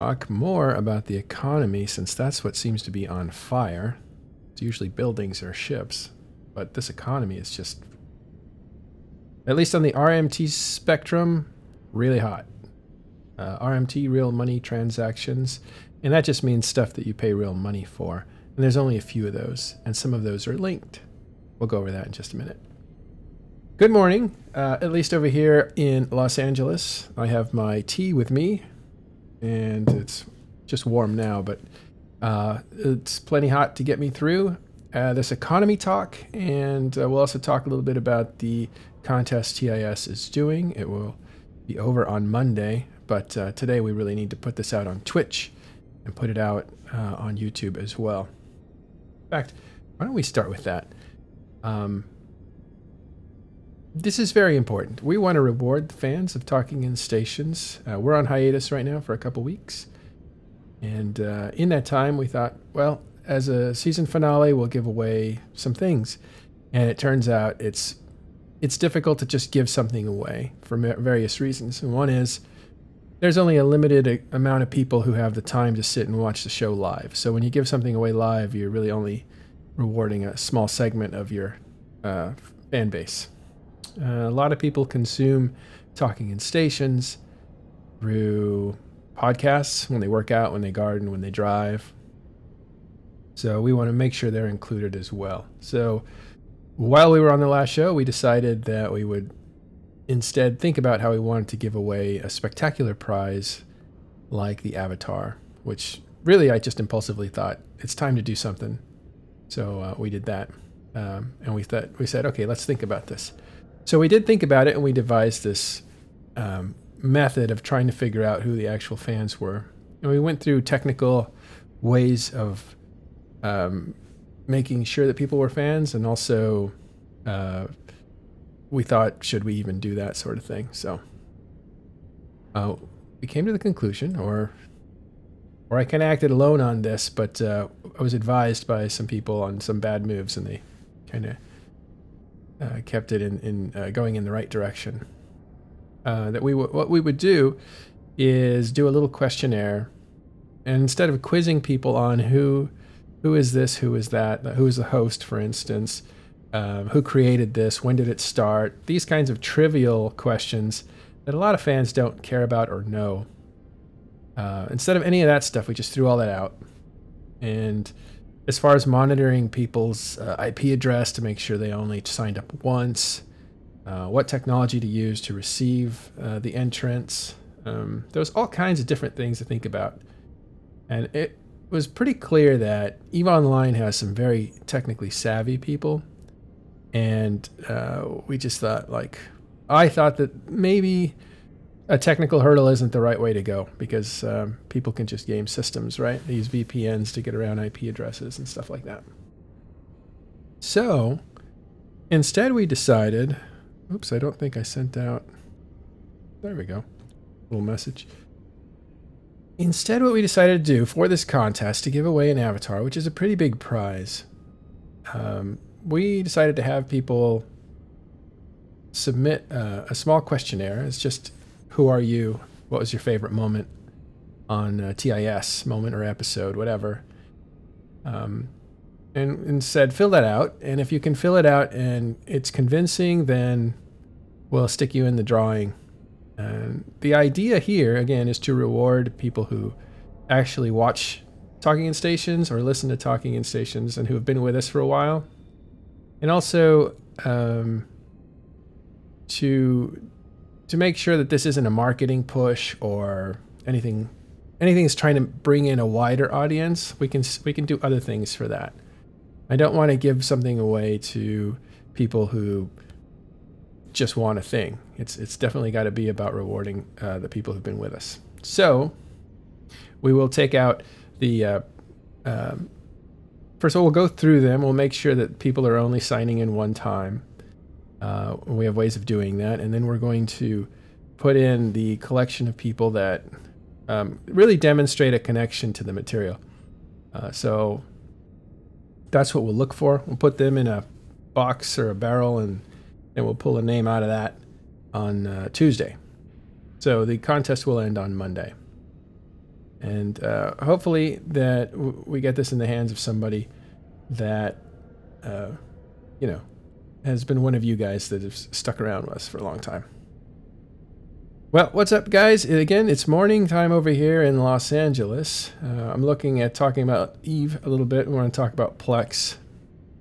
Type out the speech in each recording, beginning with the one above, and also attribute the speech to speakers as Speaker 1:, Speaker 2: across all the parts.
Speaker 1: talk more about the economy, since that's what seems to be on fire. It's usually buildings or ships, but this economy is just, at least on the RMT spectrum, really hot. RMT, real money transactions, and that just means stuff that you pay real money for. And there's only a few of those, and some of those are linked. We'll go over that in just a minute. Good morning, at least over here in Los Angeles. I have my tea with me, and it's just warm now, but it's plenty hot to get me through this economy talk, and we'll also talk a little bit about the contest TIS is doing. It will be over on Monday, but today we really need to put this out on Twitch and put it out on YouTube as well. In fact, why don't we start with that? This is very important. We want to reward the fans of Talking in Stations. We're on hiatus right now for a couple weeks. And in that time, we thought, well, as a season finale, we'll give away some things. And it turns out it's difficult to just give something away for various reasons. And one is there's only a limited amount of people who have the time to sit and watch the show live. So when you give something away live, you're really only rewarding a small segment of your fan base. A lot of people consume Talking in Stations through podcasts when they work out, when they garden, when they drive. So we want to make sure they're included as well. So while we were on the last show, we decided that we would instead think about how we wanted to give away a spectacular prize like the Avatar, which really I just impulsively thought it's time to do something. So we did that. And we said, okay, let's think about this. So we did think about it, and we devised this method of trying to figure out who the actual fans were. And we went through technical ways of making sure that people were fans, and also we thought, should we even do that sort of thing? So we came to the conclusion, or I kind of acted alone on this, but I was advised by some people on some bad moves, and they kind of kept it in going in the right direction. What we would do is do a little questionnaire, and instead of quizzing people on who is this, who is that, who is the host, for instance, who created this, when did it start, these kinds of trivial questions that a lot of fans don't care about or know. Instead of any of that stuff, we just threw all that out. And as far as monitoring people's IP address to make sure they only signed up once, what technology to use to receive the entrance, there's all kinds of different things to think about. And it was pretty clear that EVE Online has some very technically savvy people. And we just thought, I thought that maybe a technical hurdle isn't the right way to go, because people can just game systems, right? They use VPNs to get around IP addresses and stuff like that. So instead we decided, oops, I don't think I sent out, there we go, little message. Instead, what we decided to do for this contest, to give away an avatar, which is a pretty big prize, we decided to have people submit a small questionnaire. It's just, who are you? What was your favorite moment on TIS, moment or episode, whatever. And said, fill that out. And if you can fill it out and it's convincing, then we'll stick you in the drawing. And the idea here, again, is to reward people who actually watch Talking in Stations or listen to Talking in Stations and who have been with us for a while. And also to make sure that this isn't a marketing push or anything that's trying to bring in a wider audience. We can do other things for that. I don't want to give something away to people who just want a thing. It's definitely got to be about rewarding the people who've been with us. So we will take out the first of all, we'll go through them. We'll make sure that people are only signing in one time. We have ways of doing that, and then we're going to put in the collection of people that really demonstrate a connection to the material. So that's what we'll look for. We'll put them in a box or a barrel, and we'll pull a name out of that on Tuesday. So the contest will end on Monday. And hopefully that we get this in the hands of somebody that, you know, has been one of you guys that have stuck around with us for a long time. Well, what's up, guys? Again, it's morning time over here in Los Angeles. I'm looking at talking about Eve a little bit. We want to talk about PLEX.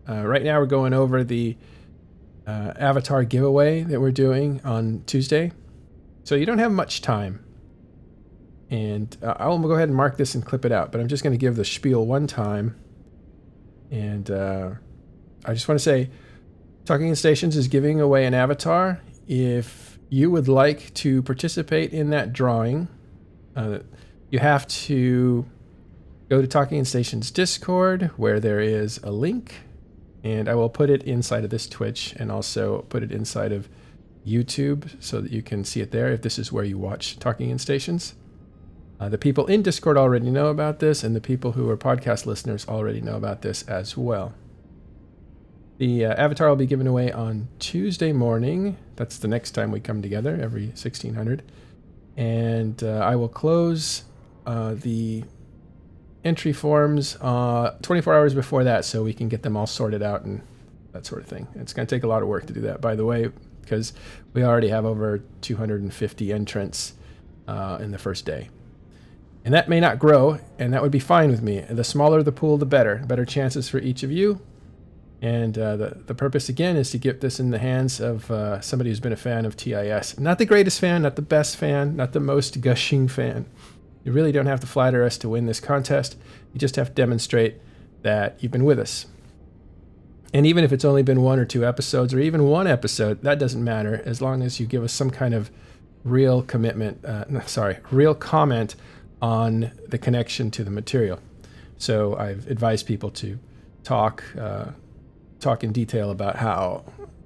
Speaker 1: Right now we're going over the avatar giveaway that we're doing on Tuesday. So you don't have much time. And I'll go ahead and mark this and clip it out, but I'm just going to give the spiel one time. And I just want to say, Talking in Stations is giving away an avatar. If you would like to participate in that drawing, you have to go to Talking in Stations Discord, where there is a link, and I will put it inside of this Twitch and also put it inside of YouTube so that you can see it there if this is where you watch Talking in Stations. The people in Discord already know about this, and the people who are podcast listeners already know about this as well. The avatar will be given away on Tuesday morning. That's the next time we come together, every 1600. And I will close the entry forms 24 hours before that so we can get them all sorted out and that sort of thing. It's going to take a lot of work to do that, by the way, because we already have over 250 entrants in the first day. And that may not grow, and that would be fine with me. The smaller the pool, the better. Better chances for each of you. And the purpose, again, is to get this in the hands of somebody who's been a fan of TIS. Not the greatest fan, not the best fan, not the most gushing fan. You really don't have to flatter us to win this contest. You just have to demonstrate that you've been with us. And even if it's only been 1 or 2 episodes, or even 1 episode, that doesn't matter, as long as you give us some kind of real commitment, real comment on the connection to the material. So I've advised people to talk in detail about how,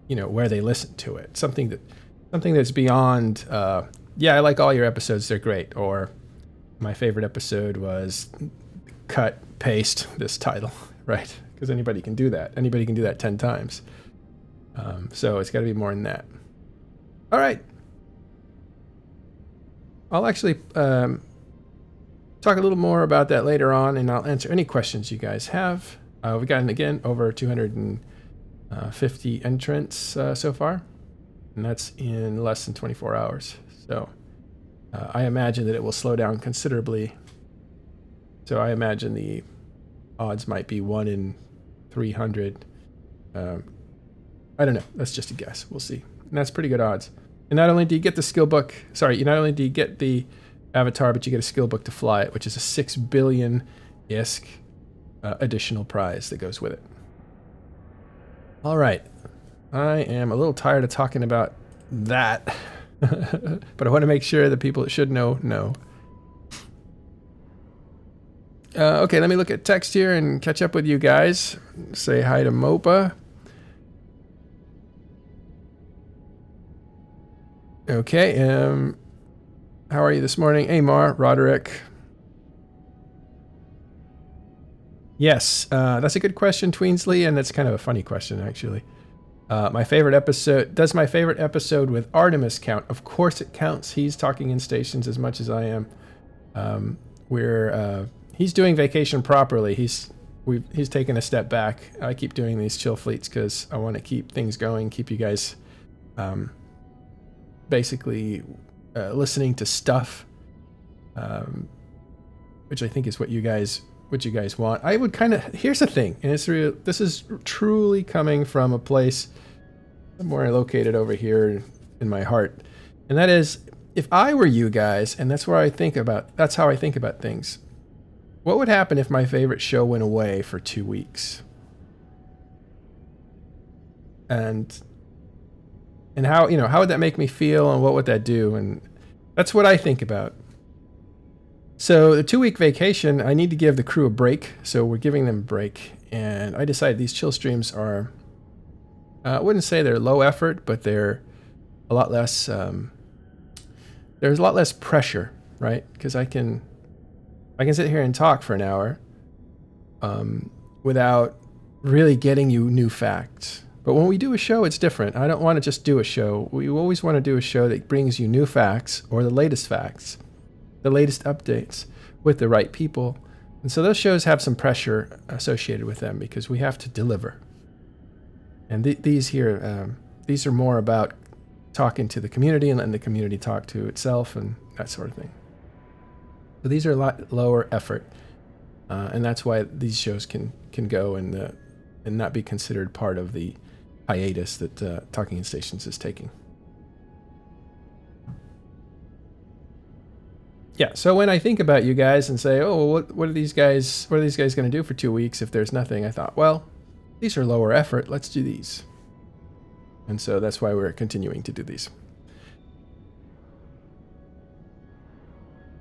Speaker 1: you know, where they listen to it. Something that's beyond, yeah, I like all your episodes, they're great. Or my favorite episode was cut, paste this title, right? Because anybody can do that. Anybody can do that 10 times. So it's got to be more than that. All right. I'll actually talk a little more about that later on, and I'll answer any questions you guys have. We've gotten, again, over 250 entrants so far, and that's in less than 24 hours. So I imagine that it will slow down considerably. So I imagine the odds might be 1 in 300. I don't know. That's just a guess. We'll see. And that's pretty good odds. And not only do you get the skill book, not only do you get the avatar, but you get a skill book to fly it, which is a 6 billion ISK additional prize that goes with it. All right. I am a little tired of talking about that, but I want to make sure that people that should know. Okay, let me look at text here and catch up with you guys. Say hi to Mopa. Okay, how are you this morning? Amar, Roderick. Yes, that's a good question, Tweensley, and that's kind of a funny question, actually. My favorite episode, does my favorite episode with Artemis count? Of course it counts. He's talking in stations as much as I am. He's doing vacation properly. He's taken a step back. I keep doing these chill fleets because I want to keep things going, keep you guys basically listening to stuff, which I think is what you guys want. I would kind of, here's the thing, and it's real. This is truly coming from a place somewhere located over here in my heart, and that is, if I were you guys, and that's how I think about things. What would happen if my favorite show went away for 2 weeks? And how, you know, how would that make me feel, and what would that do? And that's what I think about. So the 2-week vacation, I need to give the crew a break. So we're giving them a break. And I decided these chill streams are, I wouldn't say they're low effort, but they're a lot less, there's a lot less pressure, right? Because I can sit here and talk for an hour without really getting you new facts. But when we do a show, it's different. I don't want to just do a show. We always want to do a show that brings you new facts, or the latest facts, the latest updates. with the right people. And so those shows have some pressure associated with them because we have to deliver. And these here, these are more about talking to the community and letting the community talk to itself and that sort of thing. So these are a lot lower effort, and that's why these shows can go and not be considered part of the hiatus that Talking in Stations is taking. Yeah, so when I think about you guys and say, oh, what are these guys going to do for 2 weeks if there's nothing? I thought, well, these are lower effort. Let's do these. And so that's why we're continuing to do these.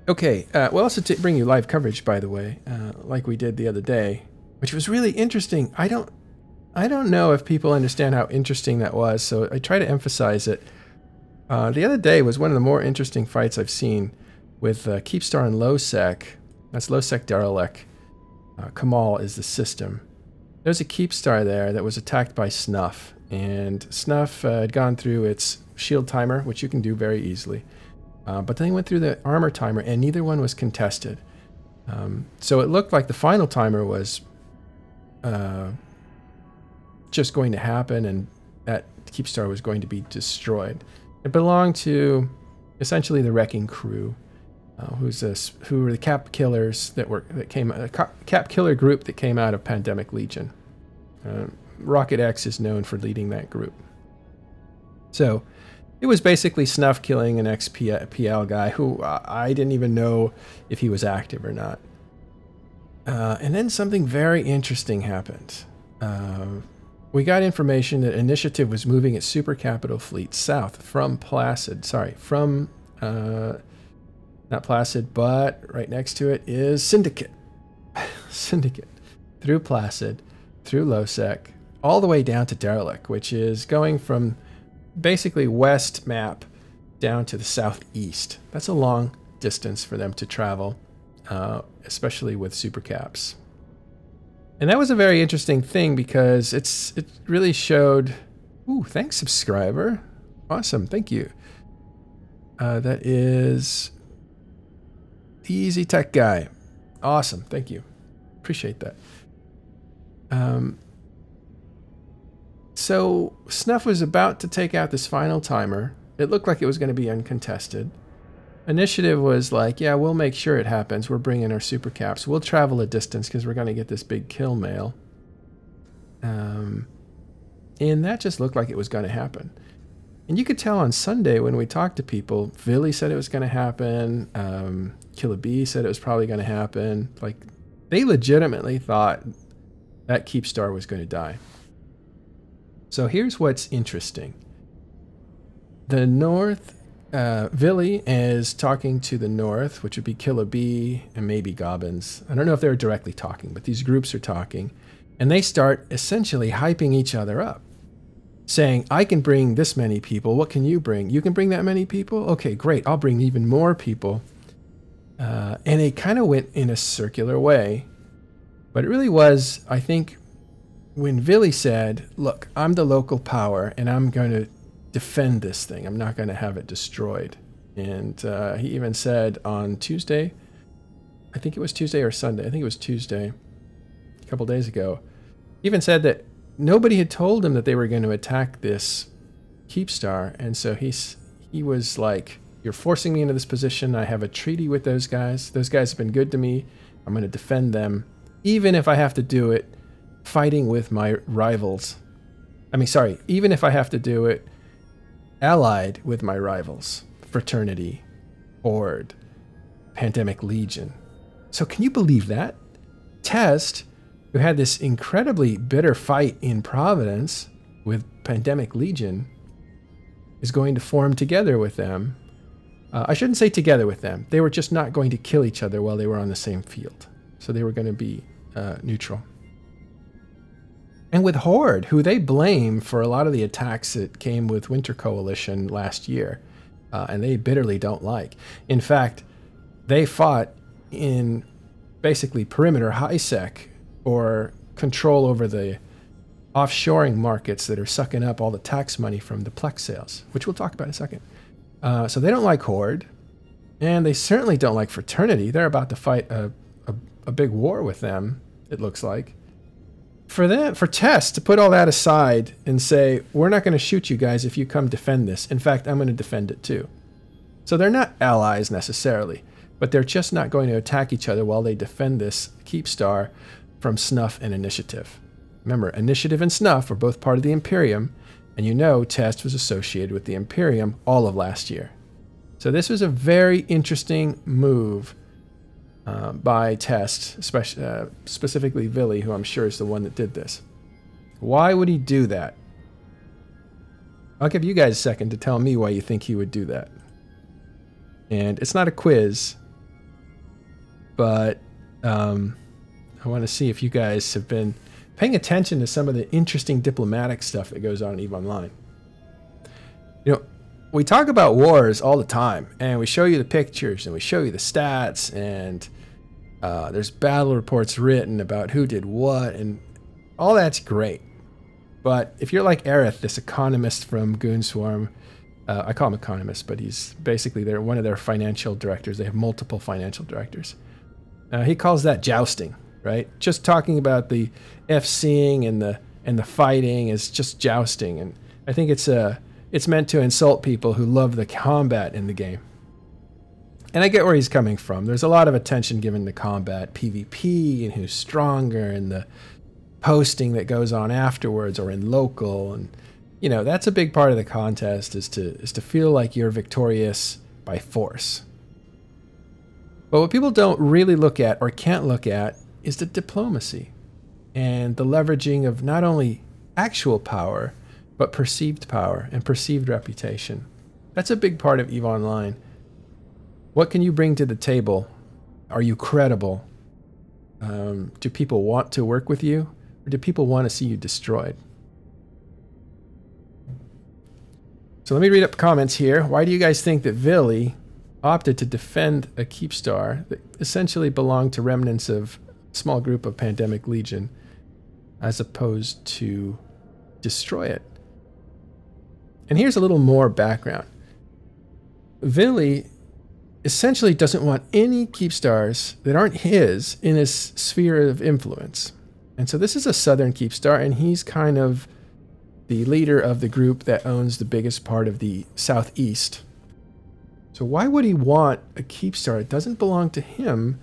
Speaker 1: Okay, we'll also bring you live coverage, by the way, like we did the other day, which was really interesting. I don't know if people understand how interesting that was, so I try to emphasize it. The other day was one of the more interesting fights I've seen with Keepstar and Lowsec. That's Lowsec Derelict. Camal is the system. There's a Keepstar there that was attacked by Snuff, and Snuff had gone through its shield timer, which you can do very easily. But then he went through the armor timer, and neither one was contested. So it looked like the final timer was just going to happen, and that Keepstar was going to be destroyed. It belonged to essentially the Wrecking Crew, who were the Cap Killers Cap Killer group that came out of Pandemic Legion. Rocket X is known for leading that group. So it was basically Snuff killing an ex-PL guy who I didn't even know if he was active or not. And then something very interesting happened. We got information that Initiative was moving its super capital fleet south from Placid. Sorry, from not Placid, but right next to it is Syndicate. Syndicate. Through Placid, through Lowsec, all the way down to Derelict, which is going from basically west map down to the southeast. That's a long distance for them to travel, especially with supercaps. And that was a very interesting thing because it really showed. Ooh, thanks, subscriber. Awesome, thank you. That is Easy Tech Guy. Awesome, thank you. Appreciate that. So Snuff was about to take out this final timer. It looked like it was going to be uncontested. Initiative was like, yeah, we'll make sure it happens. We're bringing our super caps. We'll travel a distance because we're going to get this big kill mail. And that just looked like it was going to happen. And you could tell on Sunday when we talked to people, Vily said it was going to happen. Killer B said it was probably going to happen. Like, they legitimately thought that Keepstar was going to die. So here's what's interesting. The North, Vily is talking to the North, which would be Killer B and maybe Gobbins. I don't know if they're directly talking, but these groups are talking. And they start essentially hyping each other up, saying, I can bring this many people. What can you bring? You can bring that many people? Okay, great. I'll bring even more people. And it kind of went in a circular way. But it really was, I think, when Vily said, look, I'm the local power and I'm going to defend this thing. I'm not going to have it destroyed. And he even said on Tuesday, I think it was Tuesday or Sunday. I think it was Tuesday, a couple days ago. He even said that nobody had told him that they were going to attack this Keepstar. And so he was like, you're forcing me into this position. I have a treaty with those guys. Those guys have been good to me. I'm going to defend them, even if I have to do it fighting with my rivals. I mean, sorry, even if I have to do it allied with my rivals. Fraternity, Horde, Pandemic Legion. So can you believe that? Test, who had this incredibly bitter fight in Providence with Pandemic Legion, is going to form together with them. I shouldn't say together with them. They were just not going to kill each other while they were on the same field. So they were going to be neutral. And with Horde, who they blame for a lot of the attacks that came with Winter Coalition last year, and they bitterly don't like. In fact, they fought in basically perimeter high-sec or control over the offshoring markets that are sucking up all the tax money from the PLEX sales, which we'll talk about in a second. So they don't like Horde. And they certainly don't like fraternity. They're about to fight a big war with them, it looks like. For Test to put all that aside and say, we're not going to shoot you guys if you come defend this. In fact, I'm going to defend it too. So they're not allies necessarily, but they're just not going to attack each other while they defend this Keep Star from Snuff and Initiative. Remember, Initiative and Snuff were both part of the Imperium, and you know Test was associated with the Imperium all of last year. So this was a very interesting move by Test, especially, specifically Vily, who I'm sure is the one that did this. Why would he do that? I'll give you guys a second to tell me why you think he would do that. And it's not a quiz, but I want to see if you guys have been paying attention to some of the interesting diplomatic stuff that goes on in EVE Online. You know, we talk about wars all the time, and we show you the pictures, and we show you the stats, and there's battle reports written about who did what, and all that's great. But if you're like Aerith, this economist from Goonswarm, I call him economist, but he's basically one of their financial directors. They have multiple financial directors. He calls that jousting, right? Just talking about the FCing and the fighting is just jousting, and I think it's meant to insult people who love the combat in the game. And I get where he's coming from. There's a lot of attention given to combat, PvP, and who's stronger, and the posting that goes on afterwards or in local. And, you know, that's a big part of the contest, is to feel like you're victorious by force. But what people don't really look at or can't look at is the diplomacy and the leveraging of not only actual power, but perceived power and perceived reputation. That's a big part of EVE Online. What can you bring to the table? Are you credible? Do people want to work with you? Or do people want to see you destroyed? So let me read up comments here. Why do you guys think that Vily opted to defend a Keep Star that essentially belonged to remnants of a small group of Pandemic Legion, as opposed to destroy it? And here's a little more background. Vily essentially doesn't want any Keep Stars that aren't his in his sphere of influence. And so this is a Southern Keep Star, and he's kind of the leader of the group that owns the biggest part of the Southeast. So why would he want a Keep Star that doesn't belong to him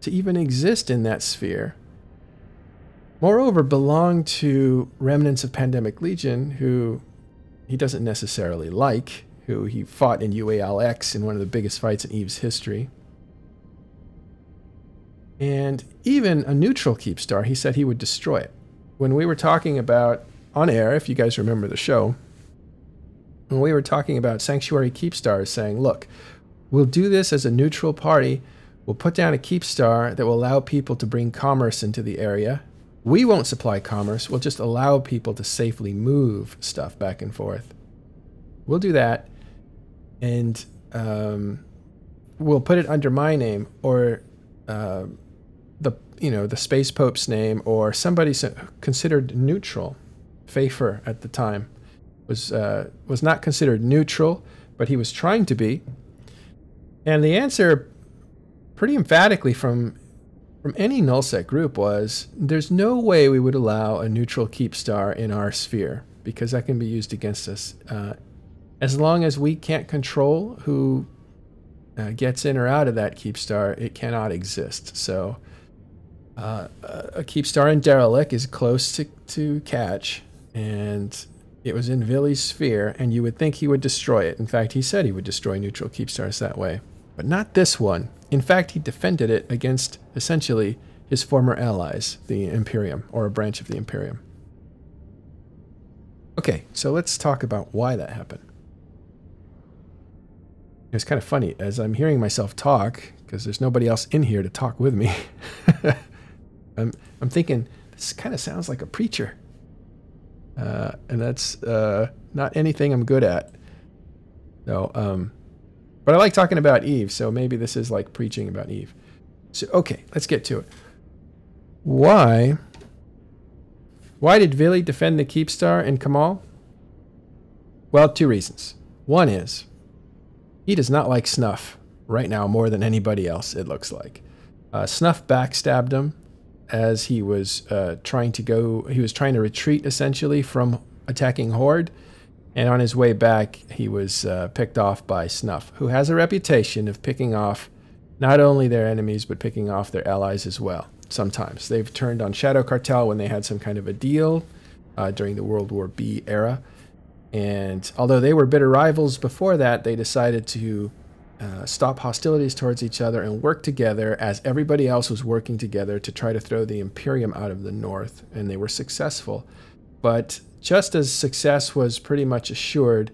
Speaker 1: to even exist in that sphere? Moreover, belong to remnants of Pandemic Legion who he doesn't necessarily like, who he fought in UALX in one of the biggest fights in EVE's history. And even a neutral Keep Star, he said he would destroy it. When we were talking about, on air, if you guys remember the show, when we were talking about Sanctuary Keep Stars, saying, look, we'll do this as a neutral party. We'll put down a Keep Star that will allow people to bring commerce into the area. We won't supply commerce. We'll just allow people to safely move stuff back and forth. We'll do that. And we'll put it under my name, or the Space Pope's name, or somebody considered neutral. Pfeiffer at the time was not considered neutral, but he was trying to be. And the answer, pretty emphatically from any nullsec group, was there's no way we would allow a neutral Keep Star in our sphere, because that can be used against us. As long as we can't control who gets in or out of that Keep Star, it cannot exist. So a Keep Star in Derelict is close to catch, and it was in Vily's sphere, and you would think he would destroy it. In fact, he said he would destroy neutral Keep Stars that way. But not this one. In fact, he defended it against, essentially, his former allies, the Imperium, or a branch of the Imperium. Okay, so let's talk about why that happened. It's kind of funny, as I'm hearing myself talk, because there's nobody else in here to talk with me, I'm thinking, this kind of sounds like a preacher. And that's not anything I'm good at. So, but I like talking about EVE, so maybe this is like preaching about EVE. So, okay, let's get to it. Why did Vily defend the Keep Star in Camal? Well, two reasons. One is, he does not like Snuff. right now more than anybody else, it looks like. Snuff backstabbed him as he was trying to retreat essentially from attacking Horde. And on his way back, he was picked off by Snuff, who has a reputation of picking off not only their enemies, but picking off their allies as well. Sometimes they've turned on Shadow Cartel when they had some kind of a deal during the World War B era. And although they were bitter rivals before that, they decided to stop hostilities towards each other and work together as everybody else was working together to try to throw the Imperium out of the north. And they were successful. But just as success was pretty much assured,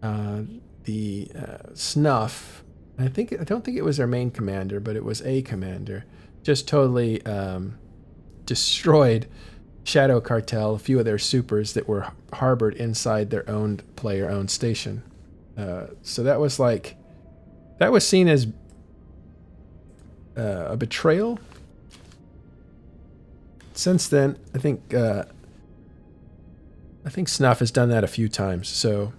Speaker 1: the Snuff, I don't think it was their main commander, but it was a commander, just totally destroyed Shadow Cartel, a few of their supers that were harbored inside their own player-owned station. So that was seen as a betrayal. Since then, I think Snuff has done that a few times. So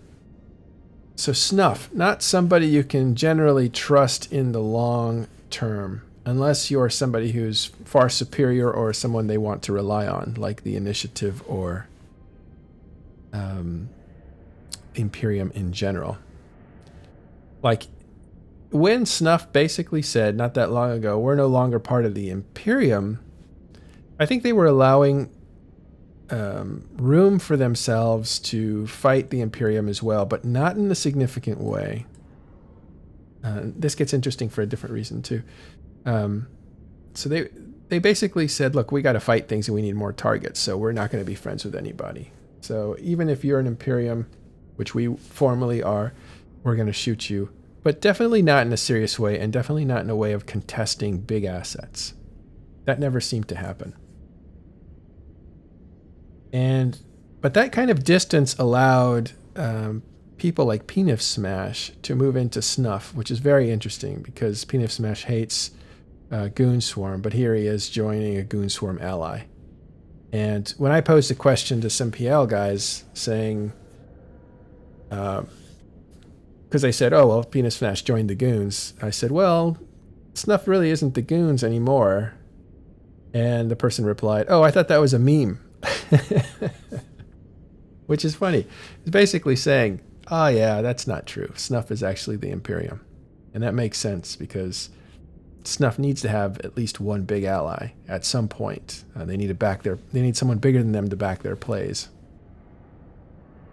Speaker 1: Snuff, not somebody you can generally trust in the long term, unless you're somebody who's far superior or someone they want to rely on, like the Initiative or Imperium in general. Like, when Snuff basically said, not that long ago, we're no longer part of the Imperium, I think they were allowing room for themselves to fight the Imperium as well, but not in a significant way. This gets interesting for a different reason too. So they basically said, look, we got to fight things and we need more targets, so we're not going to be friends with anybody. So even if you're an Imperium, which we formally are, we're going to shoot you, but definitely not in a serious way, and definitely not in a way of contesting big assets. That never seemed to happen. But that kind of distance allowed people like Peanut Smash to move into Snuff, which is very interesting because Peanut Smash hates Goon Swarm, but here he is joining a Goon Swarm ally. And when I posed a question to some PL guys saying, because they said, oh, well, Peanut Smash joined the Goons, I said, well, Snuff really isn't the Goons anymore. And the person replied, oh, I thought that was a meme. Which is funny. It's basically saying, oh yeah, that's not true. Snuff is actually the Imperium. And that makes sense because Snuff needs to have at least one big ally at some point. They need someone bigger than them to back their plays.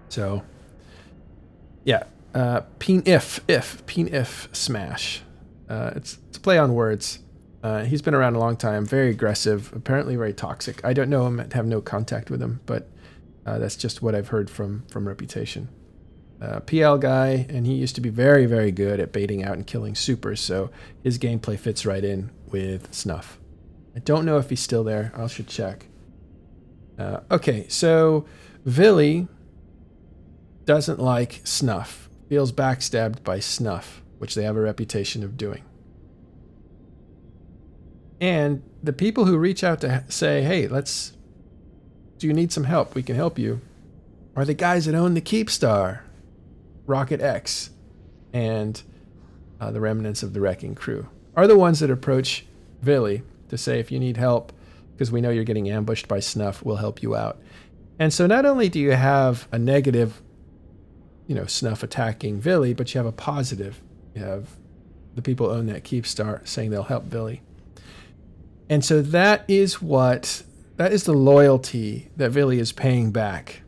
Speaker 1: So yeah, Peen-if Smash. It's a play on words. He's been around a long time, very aggressive, apparently very toxic. I don't know him, have no contact with him, but that's just what I've heard from reputation. PL guy, and he used to be very, very good at baiting out and killing supers, so his gameplay fits right in with Snuff. I don't know if he's still there. I should check. Okay, so Vily doesn't like Snuff, feels backstabbed by Snuff, which they have a reputation of doing. And the people who reach out to say, hey, do you need some help? We can help you, are the guys that own the Keepstar, Rocket X, and the remnants of the Wrecking Crew, are the ones that approach Vily to say, if you need help, because we know you're getting ambushed by Snuff, we'll help you out. And so not only do you have a negative, Snuff attacking Vily, but you have a positive. You have the people who own that Keepstar saying they'll help Vily. And so that is the loyalty that Vily is paying back.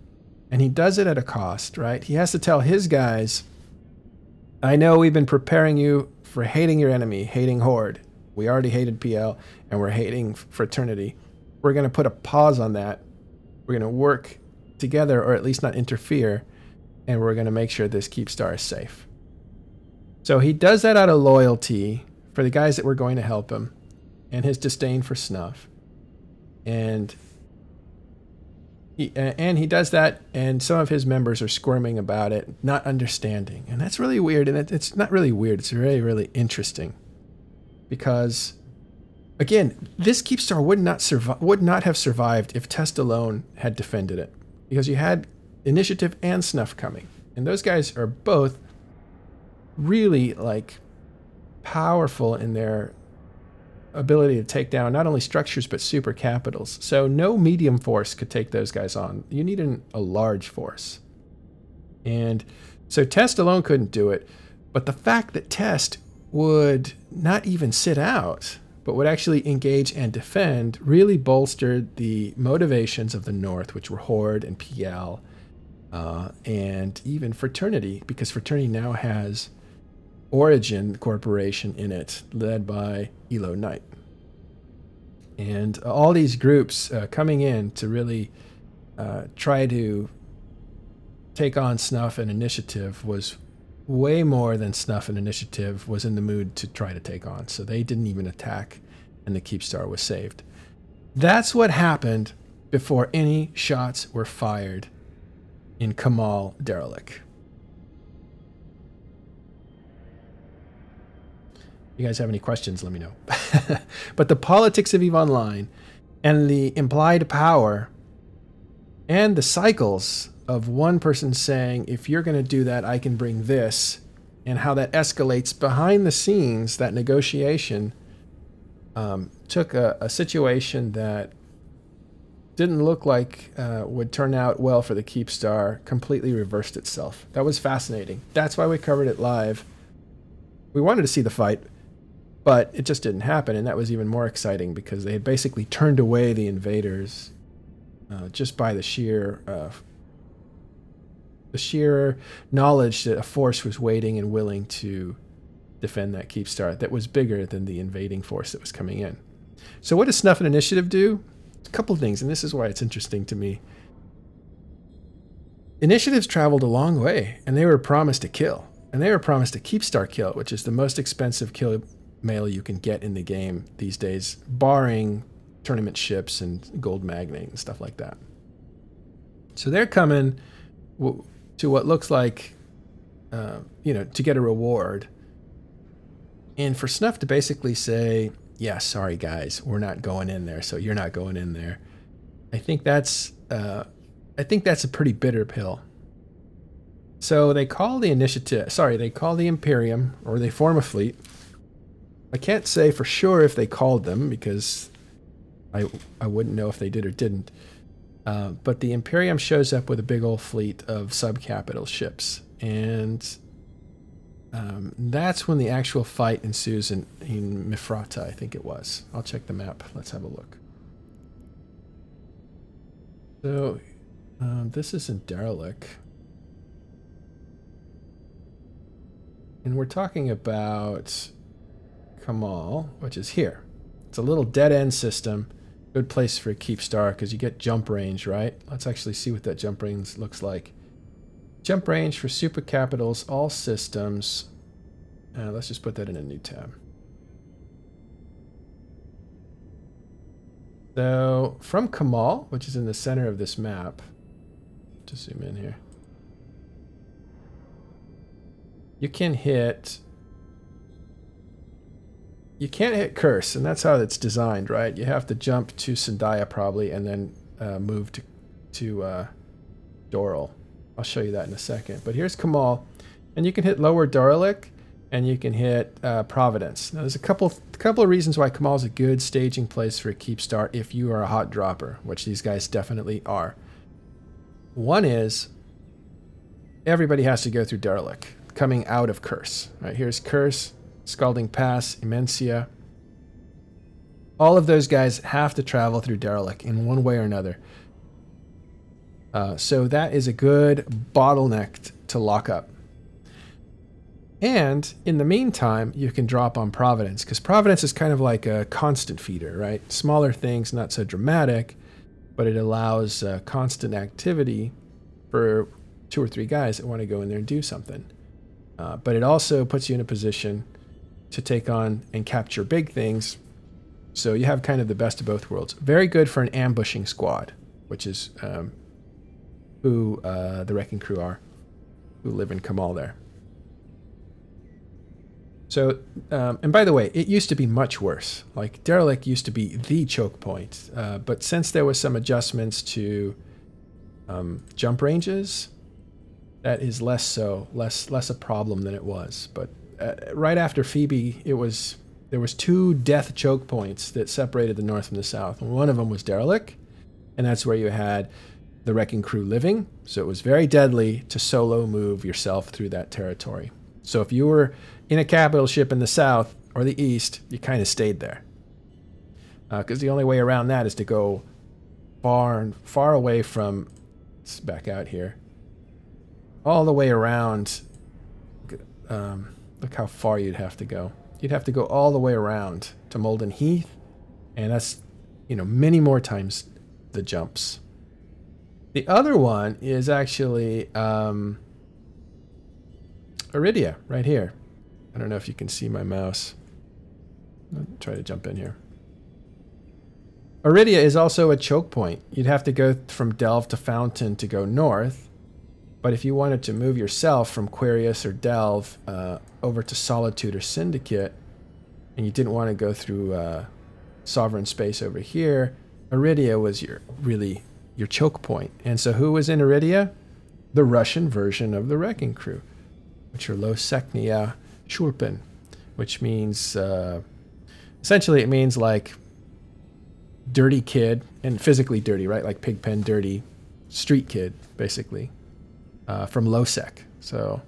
Speaker 1: And he does it at a cost, right? He has to tell his guys, I know we've been preparing you for hating your enemy, hating Horde. We already hated PL, and we're hating Fraternity. We're going to put a pause on that. We're going to work together, or at least not interfere, and we're going to make sure this Keepstar is safe. So he does that out of loyalty for the guys that were going to help him, and his disdain for Snuff. And he does that, and some of his members are squirming about it, not understanding. And that's really weird, and it's not really weird, it's really, really interesting. Because, again, this Keepstar would not have survived if Test alone had defended it. Because you had Initiative and Snuff coming. And those guys are both really, powerful in their ability to take down not only structures but super capitals. So no medium force could take those guys on. You need a large force. And so Test alone couldn't do it. But the fact that Test would not even sit out, but would actually engage and defend, really bolstered the motivations of the North, which were Horde and PL, and even Fraternity, because Fraternity now has Origin Corporation in it, led by Elo Knight. And all these groups coming in to really try to take on Snuff and Initiative was way more than Snuff and Initiative was in the mood to try to take on. So they didn't even attack, and the Keepstar was saved. That's what happened before any shots were fired in Camal Derelict. You guys have any questions, let me know. But the politics of EVE Online and the implied power and the cycles of one person saying, if you're going to do that, I can bring this, and how that escalates behind the scenes, that negotiation took a situation that didn't look like would turn out well for the Keepstar, completely reversed itself. That was fascinating. That's why we covered it live. We wanted to see the fight, but it just didn't happen, and that was even more exciting because they had basically turned away the invaders just by the sheer knowledge that a force was waiting and willing to defend that Keepstar that was bigger than the invading force that was coming in. So what does Snuff and Initiative do? A couple of things, and this is why it's interesting to me. Initiatives traveled a long way, and they were promised a kill. And they were promised a Keepstar kill, which is the most expensive kill mail you can get in the game these days, barring tournament ships and gold magnate and stuff like that. So they're coming to what looks like, you know, to get a reward. And for Snuff to basically say, yeah, sorry guys, we're not going in there, so you're not going in there. I think that's a pretty bitter pill. So they call the Initiative, sorry, they call the Imperium, or they form a fleet. I can't say for sure if they called them, because I wouldn't know if they did or didn't. But the Imperium shows up with a big old fleet of sub-capital ships. And that's when the actual fight ensues in Mifrata, I think it was. I'll check the map. Let's have a look. So this is in Derelict. And we're talking about Camal, which is here. It's a little dead-end system. Good place for a Keepstar because you get jump range, right? Let's actually see what that jump range looks like. Jump range for super capitals, all systems. Let's just put that in a new tab. So from Camal, which is in the center of this map, just zoom in here. You can't hit Curse, and that's how it's designed, right? You have to jump to Sandaya probably, and then move to Doral. I'll show you that in a second. But here's Camal, and you can hit Lower Derelict, and you can hit Providence. Now, there's a couple of reasons why Camal is a good staging place for a Keepstar if you are a hot dropper, which these guys definitely are. One is everybody has to go through Derelict, coming out of Curse. Right, here's Curse, Scalding Pass, Immensia. All of those guys have to travel through Derelict in one way or another. So that is a good bottleneck to lock up. And in the meantime, you can drop on Providence, because Providence is kind of like a constant feeder, right? Smaller things, not so dramatic, but it allows constant activity for 2 or 3 guys that want to go in there and do something. But it also puts you in a position to take on and capture big things. So you have kind of the best of both worlds. Very good for an ambushing squad, which is who the Wrecking Crew are, who live in Camal there. So, and by the way, it used to be much worse. Like, Derelict used to be the choke point. But since there was some adjustments to jump ranges, that is less a problem than it was. But right after Phoebe, there was 2 death choke points that separated the north from the south. And one of them was derelict, and that's where you had the wrecking crew living. So it was very deadly to solo move yourself through that territory. So if you were in a capital ship in the south or the east, you kind of stayed there. Because the only way around that is to go far away from, let's back out here, all the way around. Look how far you'd have to go. You'd have to go all the way around to Molden Heath, and that's, you know, many more times the jumps. The other one is actually Iridia, right here. I don't know if you can see my mouse. I'll try to jump in here. Iridia is also a choke point. You'd have to go from Delve to Fountain to go north. But if you wanted to move yourself from Quirius or Delve over to Solitude or Syndicate, and you didn't want to go through Sovereign Space over here, Iridia was your choke point. And so who was in Iridia? The Russian version of the Wrecking Crew, which are Loseknia Shulpin, which means, essentially it means like dirty kid, and physically dirty, right? Like Pigpen dirty, street kid, basically, from Losek. So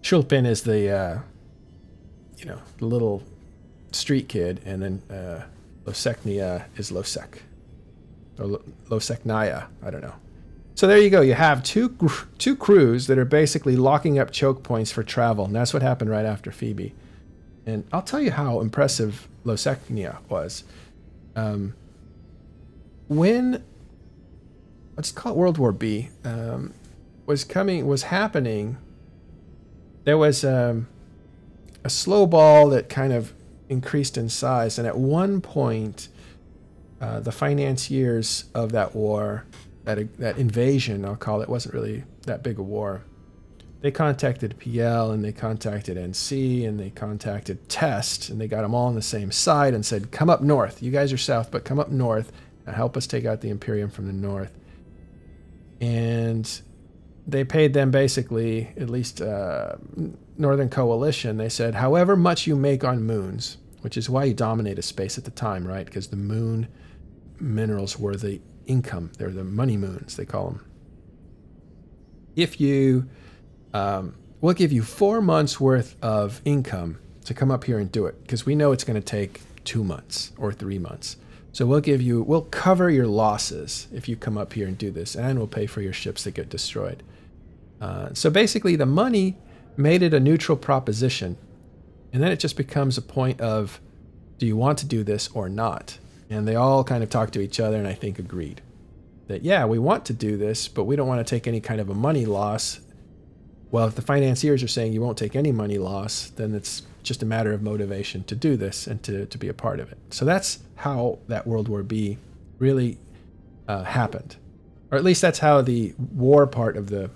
Speaker 1: Shulpin is the, you know, the little street kid, and then Loseknia is Losek. Or Loseknaya, I don't know. So there you go. You have two crews that are basically locking up choke points for travel, and that's what happened right after Phoebe. And I'll tell you how impressive Loseknia was. When, let's call it World War B, was happening, there was a slow ball that kind of increased in size, and at one point, the financiers of that war, that invasion, I'll call it, wasn't really that big a war. They contacted PL, and they contacted NC, and they contacted Test, and they got them all on the same side and said, come up north. You guys are south, but come up north and help us take out the Imperium from the north. And they paid them basically, at least Northern Coalition, they said, however much you make on moons, which is why you dominate a space at the time, right? Because the moon minerals were the income. They're the money moons, they call them. If you, we'll give you 4 months worth of income to come up here and do it, because we know it's going to take 2 months or 3 months. So we'll cover your losses if you come up here and do this, and we'll pay for your ships that get destroyed. So basically the money made it a neutral proposition, and then it just becomes a point of, do you want to do this or not? And they all kind of talked to each other, and I think agreed that, yeah, we want to do this, but we don't want to take any kind of a money loss. Well, if the financiers are saying you won't take any money loss, then it's just a matter of motivation to do this and to be a part of it. So that's how that World War B really happened. Or at least that's how the war part of the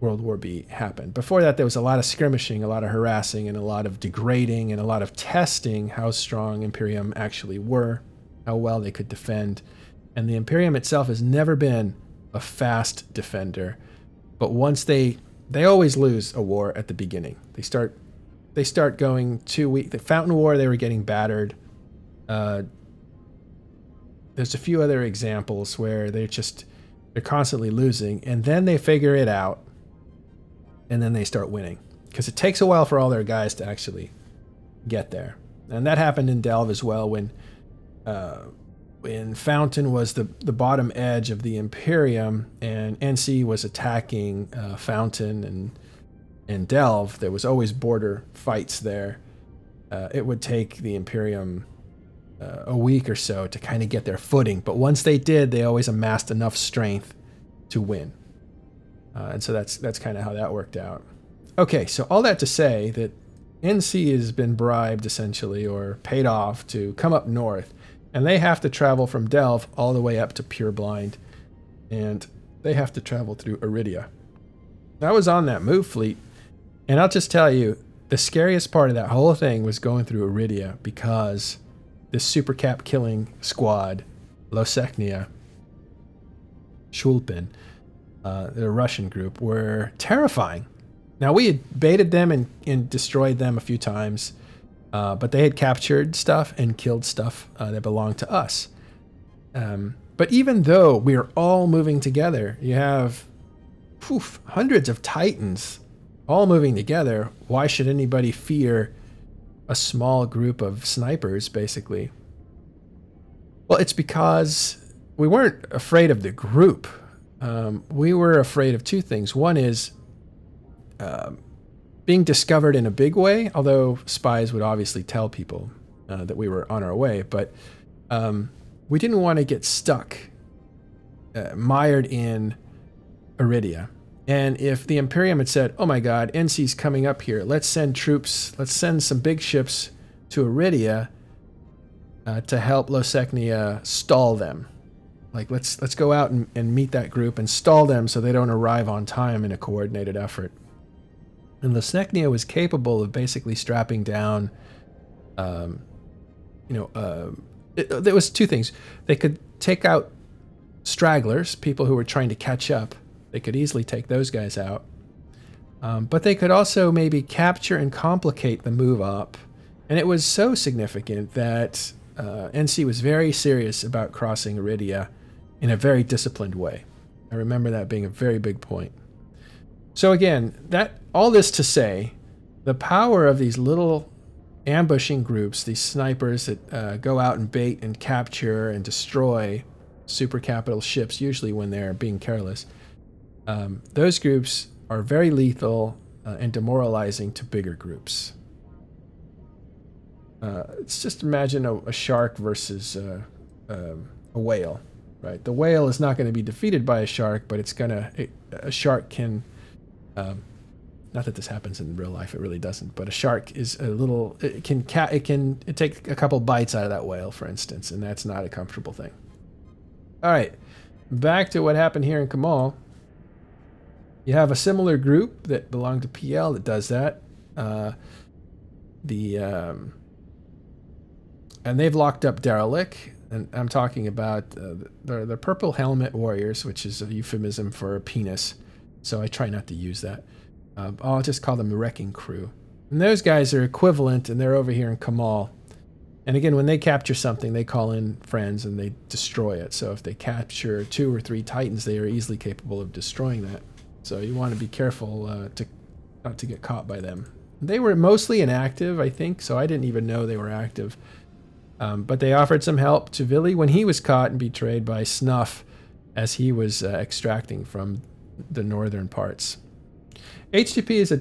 Speaker 1: World War B happened. Before that, there was a lot of skirmishing, a lot of harassing, and a lot of degrading, and a lot of testing how strong Imperium actually were, how well they could defend. And the Imperium itself has never been a fast defender. But once they always lose a war at the beginning. They start going too weak. The Fountain War, they were getting battered. There's a few other examples where they're constantly losing, and then they figure it out, and then they start winning. Because it takes a while for all their guys to actually get there. And that happened in Delve as well, when Fountain was the bottom edge of the Imperium, and NC was attacking Fountain and Delve. There was always border fights there. It would take the Imperium a week or so to kind of get their footing, but once they did, they always amassed enough strength to win. And so that's kind of how that worked out. Okay, so all that to say that NC has been bribed, essentially, or paid off to come up north, and they have to travel from Delve all the way up to Purblind, and they have to travel through Iridia. I was on that move fleet, and I'll just tell you, the scariest part of that whole thing was going through Iridia, because this super cap killing squad, Loseknia, Shulpin, the Russian group, were terrifying. Now, we had baited them and destroyed them a few times, but they had captured stuff and killed stuff that belonged to us. But even though we are all moving together, you have hundreds of Titans all moving together. Why should anybody fear a small group of snipers, basically? Well, it's because we weren't afraid of the group. We were afraid of two things. One is being discovered in a big way, although spies would obviously tell people that we were on our way, but we didn't want to get stuck, mired in Iridia. And if the Imperium had said, oh my god, NC's coming up here, let's send troops, let's send some big ships to Iridia to help Losecnia stall them. Like, let's go out and meet that group and stall them so they don't arrive on time in a coordinated effort. And Losecnia was capable of basically strapping down, there was two things. They could take out stragglers, people who were trying to catch up. They could easily take those guys out. But they could also maybe capture and complicate the move up. And it was so significant that NC was very serious about crossing Iridia in a very disciplined way. I remember that being a very big point. So again, all this to say, the power of these little ambushing groups, these snipers that go out and bait and capture and destroy super capital ships, usually when they're being careless, those groups are very lethal and demoralizing to bigger groups. Let's just imagine a shark versus a whale, right? The whale is not going to be defeated by a shark, but a shark can, not that this happens in real life, it really doesn't, but a shark is a little, it can take a couple bites out of that whale, for instance, and that's not a comfortable thing. All right, back to what happened here in Camal. You have a similar group that belonged to PL that does that. And they've locked up Derelict, and I'm talking about the Purple Helmet Warriors, which is a euphemism for a penis, so I try not to use that. I'll just call them the Wrecking Crew. And those guys are equivalent, and they're over here in Camal. And again, when they capture something, they call in friends and they destroy it. So if they capture 2 or 3 Titans, they are easily capable of destroying that. So you want to be careful not to get caught by them. They were mostly inactive, I think, so I didn't even know they were active. But they offered some help to Vily when he was caught and betrayed by Snuff as he was extracting from the northern parts. HTP is a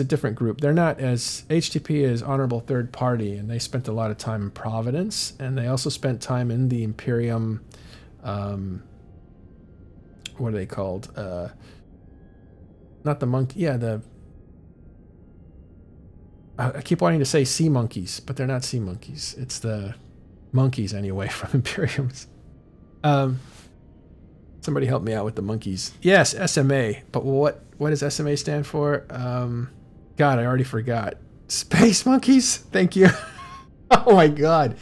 Speaker 1: different group. They're not as HTP is honorable third party, and they spent a lot of time in Providence, and they also spent time in the Imperium. What are they called? Not the monkey. Yeah, I keep wanting to say sea monkeys, but they're not sea monkeys. It's the monkeys anyway from Imperiums. Somebody help me out with the monkeys. Yes, SMA. But what does SMA stand for? God, I already forgot. Space monkeys? Thank you. Oh my God.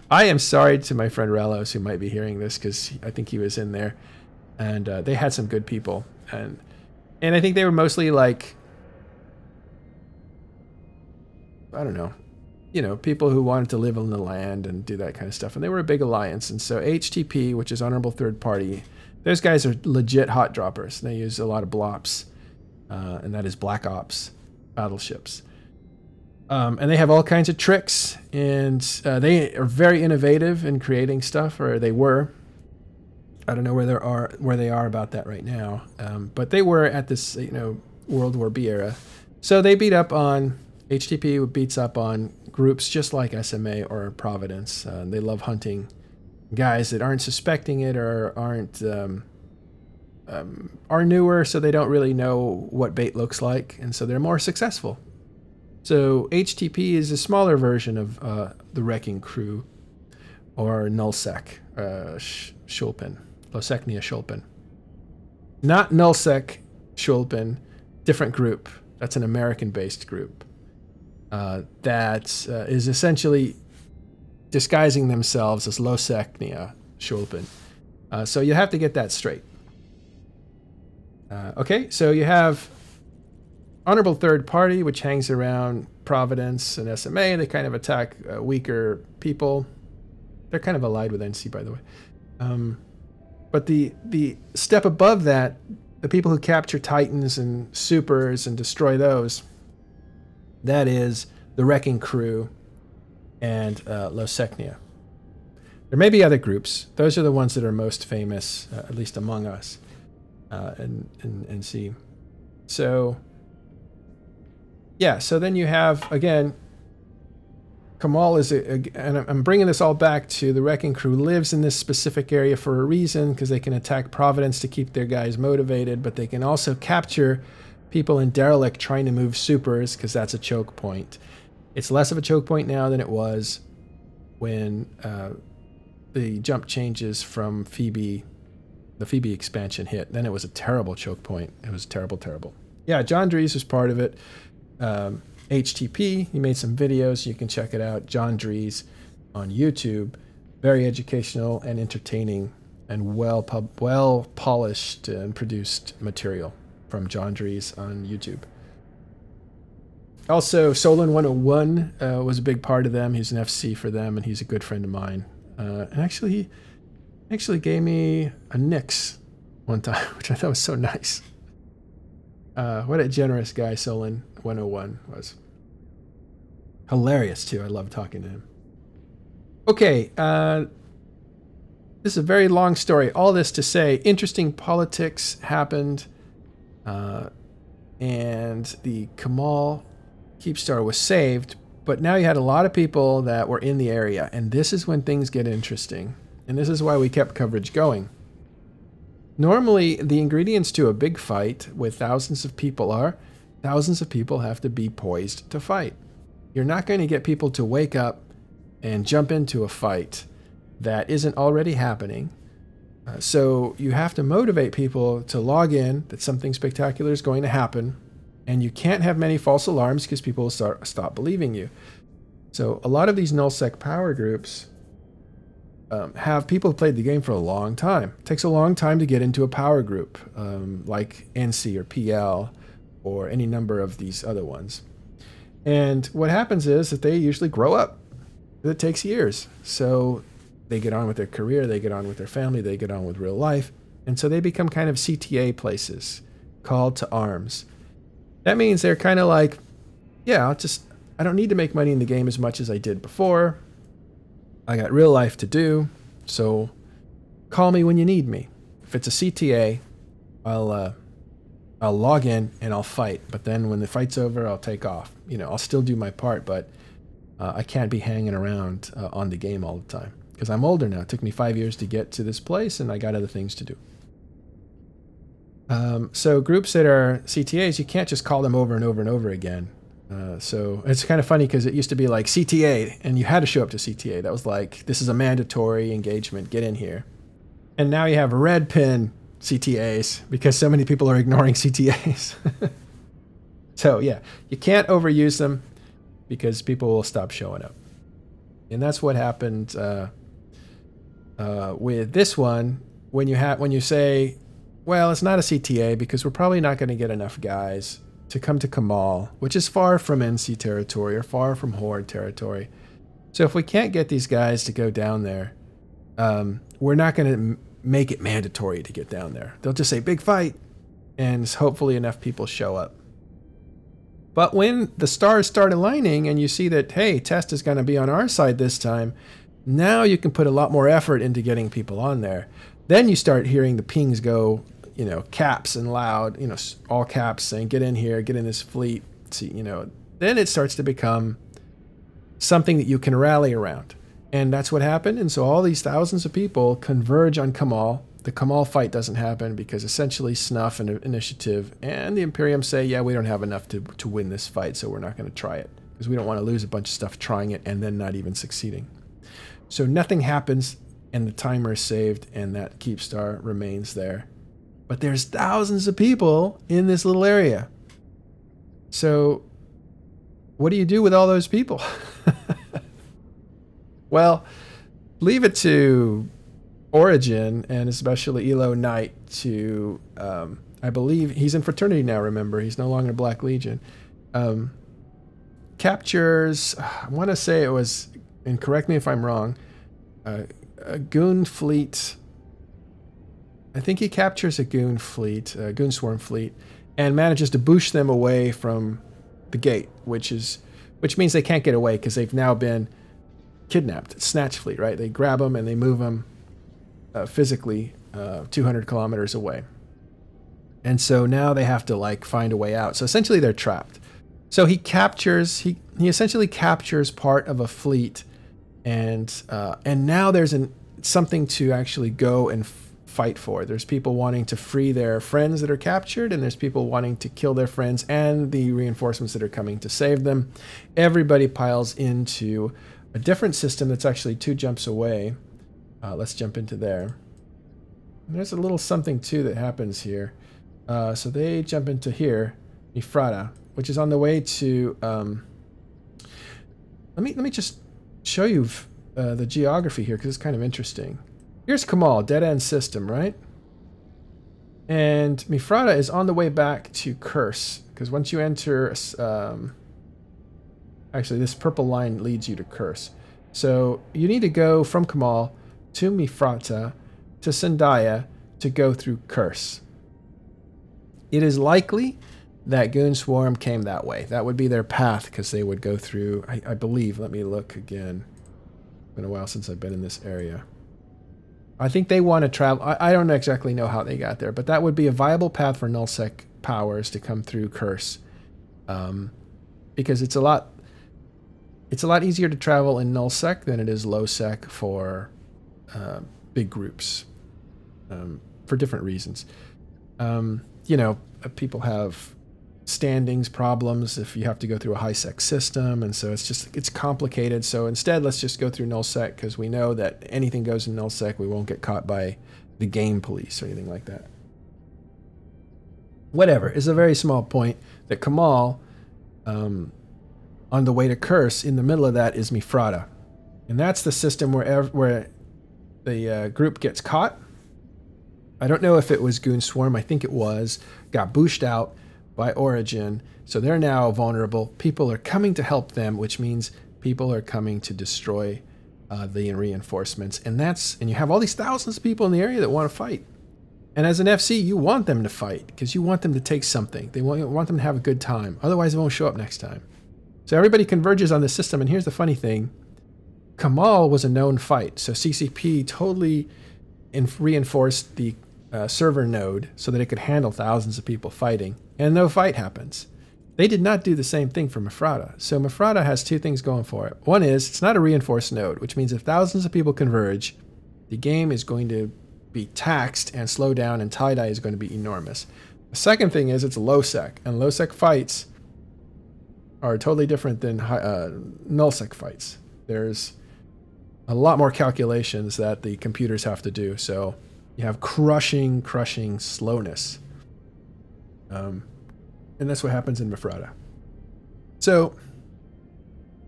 Speaker 1: I am sorry to my friend Relos who might be hearing this, because I think he was in there. And they had some good people. And I think they were mostly like, I don't know, people who wanted to live on the land and do that kind of stuff. And they were a big alliance. And so HTP, which is Honorable Third Party, those guys are legit hot droppers. They use a lot of blops, and that is Black Ops battleships. And they have all kinds of tricks, and they are very innovative in creating stuff, or they were. I don't know where they are about that right now. But they were at this, World War B era. So they beat up on, HTP beats up on groups just like SMA or Providence. They love hunting guys that aren't suspecting it or are newer, so they don't really know what bait looks like, and so they're more successful. So HTP is a smaller version of the Wrecking Crew, or Nullsec Schulpen, Losecnia Schulpen. Not Nullsec Schulpen, different group. That's an American-based group that is essentially disguising themselves as Losecnia Schulpen. So you have to get that straight. Okay, so you have Honorable Third Party, which hangs around Providence and SMA. They kind of attack weaker people. They're kind of allied with NC, by the way. But the step above that, the people who capture Titans and Supers and destroy those, that is the Wrecking Crew and Losecnia. There may be other groups. Those are the ones that are most famous, at least among us, in NC. So, yeah, so then you have, again, Camal is, and I'm bringing this all back to the Wrecking Crew lives in this specific area for a reason, because they can attack Providence to keep their guys motivated, but they can also capture people in Derelict trying to move supers, because that's a choke point. It's less of a choke point now than it was when the jump changes from Phoebe, the Phoebe expansion hit. Then it was a terrible choke point. It was terrible, terrible. Yeah, John Dries was part of it. HTP, he made some videos. You can check it out. John Dries on YouTube. Very educational and entertaining and well polished and produced material from John Dries on YouTube. Also, Solon 101 was a big part of them. He's an FC for them, and he's a good friend of mine. And actually, he actually gave me a Nix one time, which I thought was so nice. What a generous guy Solon 101 was. Hilarious, too. I love talking to him. Okay, this is a very long story. All this to say, interesting politics happened, and the Camal Keepstar was saved, but now you had a lot of people that were in the area, and this is when things get interesting, and this is why we kept coverage going. Normally, the ingredients to a big fight with thousands of people are thousands of people have to be poised to fight. You're not going to get people to wake up and jump into a fight that isn't already happening. So you have to motivate people to log in that something spectacular is going to happen, and you can't have many false alarms because people will stop believing you. So a lot of these nullsec power groups have people who played the game for a long time. It takes a long time to get into a power group, like NC or PL or any number of these other ones. And what happens is that they usually grow up. It takes years. So they get on with their career, they get on with their family, they get on with real life. And so they become kind of CTA places, called to arms. That means they're kind of like, yeah, I don't need to make money in the game as much as I did before. I got real life to do, so call me when you need me. If it's a CTA, I'll log in and I'll fight. But then when the fight's over, I'll take off. You know, I'll still do my part, but I can't be hanging around on the game all the time because I'm older now. It took me 5 years to get to this place, and I got other things to do. So groups that are CTAs, you can't just call them over and over and over again. So it's kind of funny because it used to be like CTA, and you had to show up to CTA. That was like, this is a mandatory engagement, get in here. And now you have red pin CTAs because so many people are ignoring CTAs. So yeah, you can't overuse them because people will stop showing up. And that's what happened with this one. When you say, well, it's not a CTA because we're probably not going to get enough guys to come to Camal, which is far from NC territory or far from Horde territory. So if we can't get these guys to go down there, we're not going to make it mandatory to get down there. They'll just say big fight, and hopefully enough people show up. But when the stars start aligning and you see that, hey, test is going to be on our side this time, now you can put a lot more effort into getting people on there. Then you start hearing the pings go, you know, caps and loud, you know, all caps saying, get in here, get in this fleet. See, you know, then it starts to become something that you can rally around. And that's what happened. And so all these thousands of people converge on Camal. The Camal fight doesn't happen because essentially Snuff and Initiative and the Imperium say, yeah, we don't have enough to win this fight, so we're not going to try it because we don't want to lose a bunch of stuff trying it and then not even succeeding. So nothing happens, and the timer is saved, and that Keepstar remains there. But there's thousands of people in this little area. So what do you do with all those people? Well, leave it to Origin, and especially Elo Knight, to I believe he's in fraternity now, remember. He's no longer Black Legion. Captures, I want to say it was, and correct me if I'm wrong, a goon fleet. I think he captures a goon fleet, a goon swarm fleet, and manages to boosh them away from the gate, which means they can't get away because they've now been kidnapped. Snatch fleet, right? They grab them and they move them physically 200 kilometers away. And so now they have to like find a way out. So essentially they're trapped. So he essentially captures part of a fleet, and now there's something to actually go and fight for. There's people wanting to free their friends that are captured, and there's people wanting to kill their friends and the reinforcements that are coming to save them. Everybody piles into a different system that's actually 2 jumps away. Let's jump into there. And there's a little something too that happens here. So they jump into here, Ephrata, which is on the way to. Let me just show you the geography here, because it's kind of interesting. Here's Camal, dead end system, right? And Ephrata is on the way back to Curse, because once you enter, actually this purple line leads you to Curse. So you need to go from Camal to Ephrata to Sandaya to go through Curse. It is likely that Goon Swarm came that way. That would be their path, because they would go through, I believe, let me look again. It's been a while since I've been in this area. I think they want to travel. I don't exactly know how they got there, but that would be a viable path for nullsec powers to come through Curse, because it's a lot easier to travel in nullsec than it is lowsec for big groups, for different reasons. You know, people have standings problems if you have to go through a high-sec system, and so it's complicated. So instead, let's just go through nullsec, because we know that anything goes in nullsec, we won't get caught by the game police or anything like that. Whatever, it's a very small point that Camal, on the way to Curse, in the middle of that is Ephrata, and that's the system where the group gets caught. I don't know if it was Goon Swarm, I think it was, got booshed out by Origin, so they're now vulnerable. People are coming to help them, which means people are coming to destroy the reinforcements, and you have all these thousands of people in the area that want to fight. And as an FC, you want them to fight, because you want them to take something. You want them to have a good time, otherwise they won't show up next time. So everybody converges on this system, and here's the funny thing. Camal was a known fight, so CCP totally reinforced the server node so that it could handle thousands of people fighting, and no fight happens. They did not do the same thing for Ephrata. So Ephrata has 2 things going for it. One is, it's not a reinforced node, which means if thousands of people converge, the game is going to be taxed and slow down, and tie-dye is going to be enormous. The second thing is, it's low-sec, and low-sec fights are totally different than null-sec fights. There's a lot more calculations that the computers have to do, so you have crushing slowness. And that's what happens in Ephrata. So,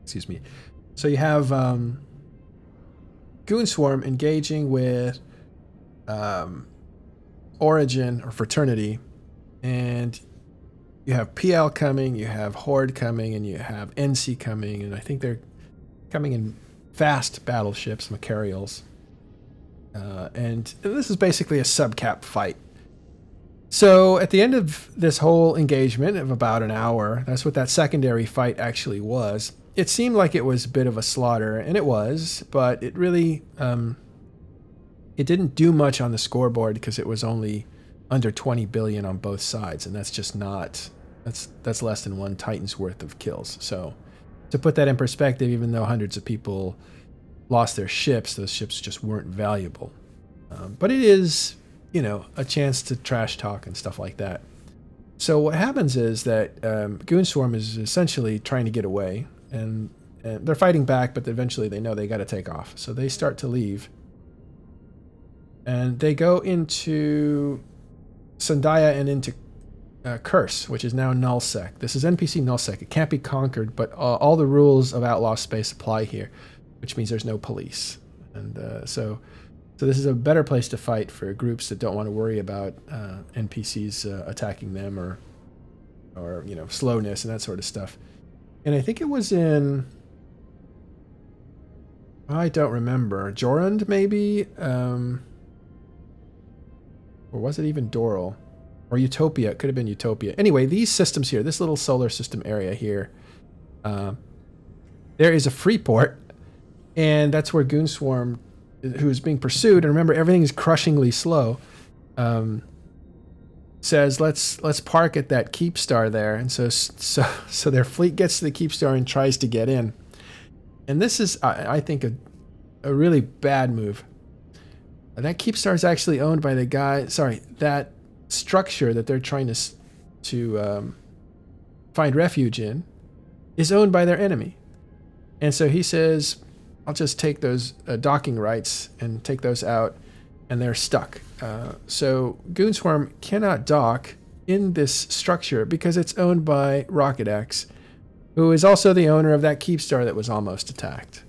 Speaker 1: excuse me. So you have Goon Swarm engaging with Origin or Fraternity, and you have PL coming, you have Horde coming, and you have NC coming, and I think they're coming in fast battleships, Macarials. And this is basically a subcap fight. So at the end of this whole engagement of about an hour, that's what that secondary fight actually was. It seemed like it was a bit of a slaughter, and it was, but it really, it didn't do much on the scoreboard, because it was only under 20 billion on both sides, and that's just not, that's less than 1 Titan's worth of kills. So to put that in perspective, even though hundreds of people lost their ships, those ships just weren't valuable. But it is, you know, a chance to trash talk and stuff like that. So what happens is that Goon Swarm is essentially trying to get away, and they're fighting back, but eventually they know they got to take off. So they start to leave, and they go into Sandaya and into Curse, which is now nullsec. This is NPC nullsec. It can't be conquered, but all the rules of outlaw space apply here, which means there's no police. And so So this is a better place to fight for groups that don't want to worry about NPCs attacking them or you know, slowness and that sort of stuff. And I think it was in, I don't remember, Jorund maybe, or was it even Doral? Or Utopia? It could have been Utopia. Anyway, these systems here, this little solar system area here, there is a free port, and that's where Goonswarm, who is being pursued, and remember everything is crushingly slow, says let's park at that keep star there, and so their fleet gets to the keep star and tries to get in, and this is I think a really bad move. That keep star is actually owned by the guy. Sorry, that structure that they're trying to find refuge in is owned by their enemy, and so he says, I'll just take those docking rights and take those out, and they're stuck. So Goonswarm cannot dock in this structure because it's owned by Rocket X, who is also the owner of that keep star that was almost attacked.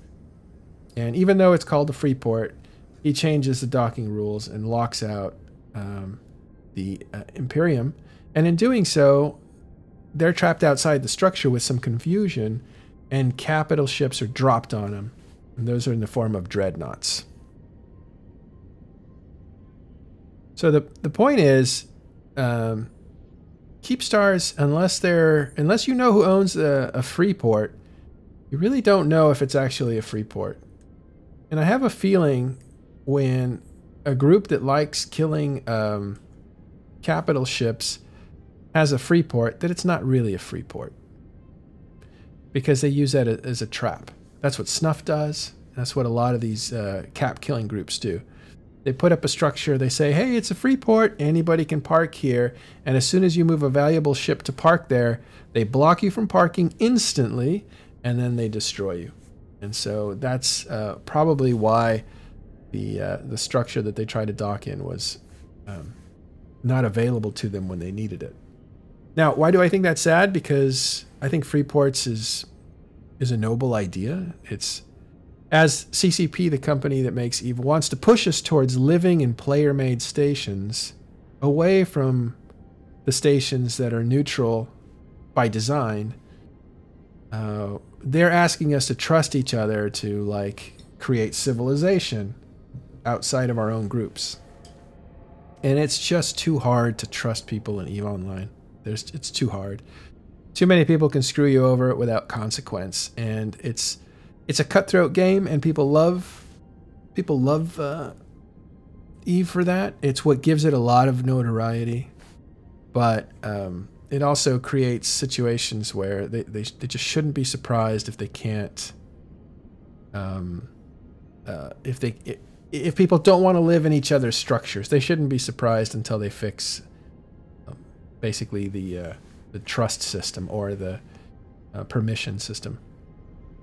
Speaker 1: And even though it's called the free port, he changes the docking rules and locks out the Imperium. And in doing so, they're trapped outside the structure with some confusion, and capital ships are dropped on them. And those are in the form of dreadnoughts. So the point is, keep stars, unless you know who owns a free port, you really don't know if it's actually a free port. And I have a feeling when a group that likes killing capital ships has a free port, that it's not really a free port, because they use that as a trap. That's what Snuff does. That's what a lot of these cap killing groups do. They put up a structure, they say, hey, it's a free port, anybody can park here, and as soon as you move a valuable ship to park there, they block you from parking instantly, and then they destroy you. And so that's probably why the structure that they tried to dock in was not available to them when they needed it. Now, why do I think that's sad? Because I think free ports is a noble idea. It's, as CCP, the company that makes EVE, wants to push us towards living in player-made stations, away from the stations that are neutral by design. They're asking us to trust each other to, like, create civilization outside of our own groups. And it's just too hard to trust people in EVE Online. It's too hard. Too many people can screw you over without consequence, and it's a cutthroat game, and people love EVE for that. It's what gives it a lot of notoriety, but it also creates situations where they just shouldn't be surprised if they can't if people don't want to live in each other's structures. They shouldn't be surprised until they fix basically the trust system or the permission system.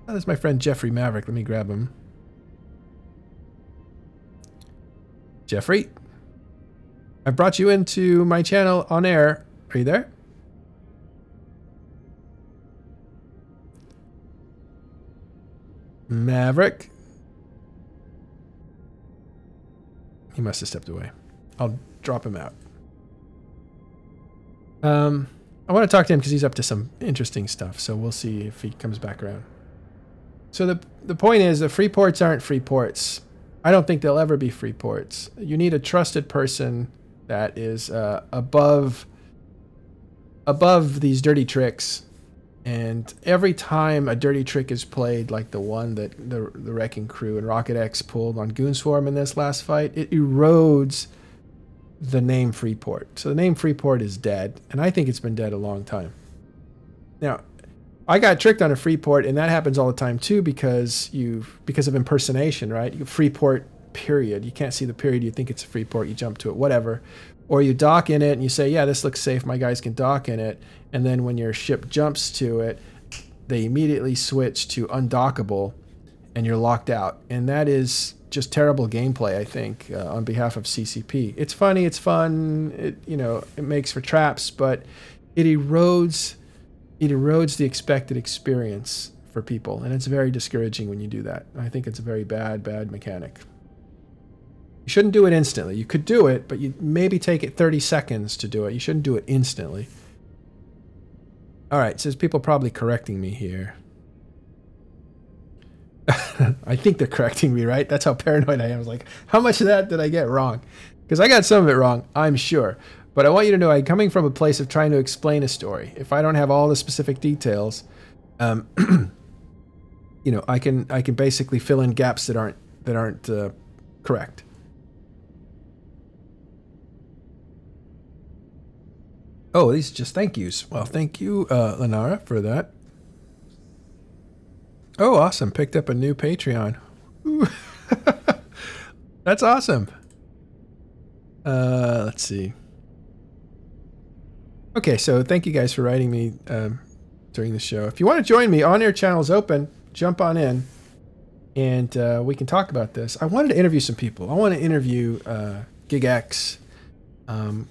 Speaker 1: Oh, that's my friend Jeffrey Maverick. Let me grab him. Jeffrey, I brought you into my channel on air. Are you there? Maverick. He must have stepped away. I'll drop him out. I want to talk to him because he's up to some interesting stuff, so we'll see if he comes back around. So the point is, the free ports aren't free ports. I don't think they'll ever be free ports. You need a trusted person that is above these dirty tricks. And every time a dirty trick is played, like the one that the Wrecking Crew and Rocket X pulled on Goonswarm in this last fight, it erodes the name Freeport. So the name Freeport is dead, and I think it's been dead a long time. Now, I got tricked on a Freeport, and that happens all the time too, because of impersonation, right? Freeport, period. You can't see the period. You think it's a Freeport. You jump to it, whatever. Or you dock in it, and you say, yeah, this looks safe. My guys can dock in it. And then when your ship jumps to it, they immediately switch to undockable, and you're locked out. And that is just terrible gameplay, I think, on behalf of CCP. It's funny, it's fun, it makes for traps, but it erodes the expected experience for people, and it's very discouraging when you do that. I think it's a very bad mechanic. You shouldn't do it instantly. You could do it, but you maybe take it 30 seconds to do it. You shouldn't do it instantly. All right, so there's people probably correcting me here. I think they're correcting me, right? That's how paranoid I am. I was like, how much of that did I get wrong? Because I got some of it wrong, I'm sure. But I want you to know I'm coming from a place of trying to explain a story. If I don't have all the specific details, you know, I can basically fill in gaps that aren't correct. Oh, these are just thank yous. Well, thank you, Lenara, for that. Oh, awesome. Picked up a new Patreon. Ooh. That's awesome. Let's see. Okay, so thank you guys for writing me during the show. If you want to join me, on-air channel is open. Jump on in, and we can talk about this. I wanted to interview some people. I want to interview GigX.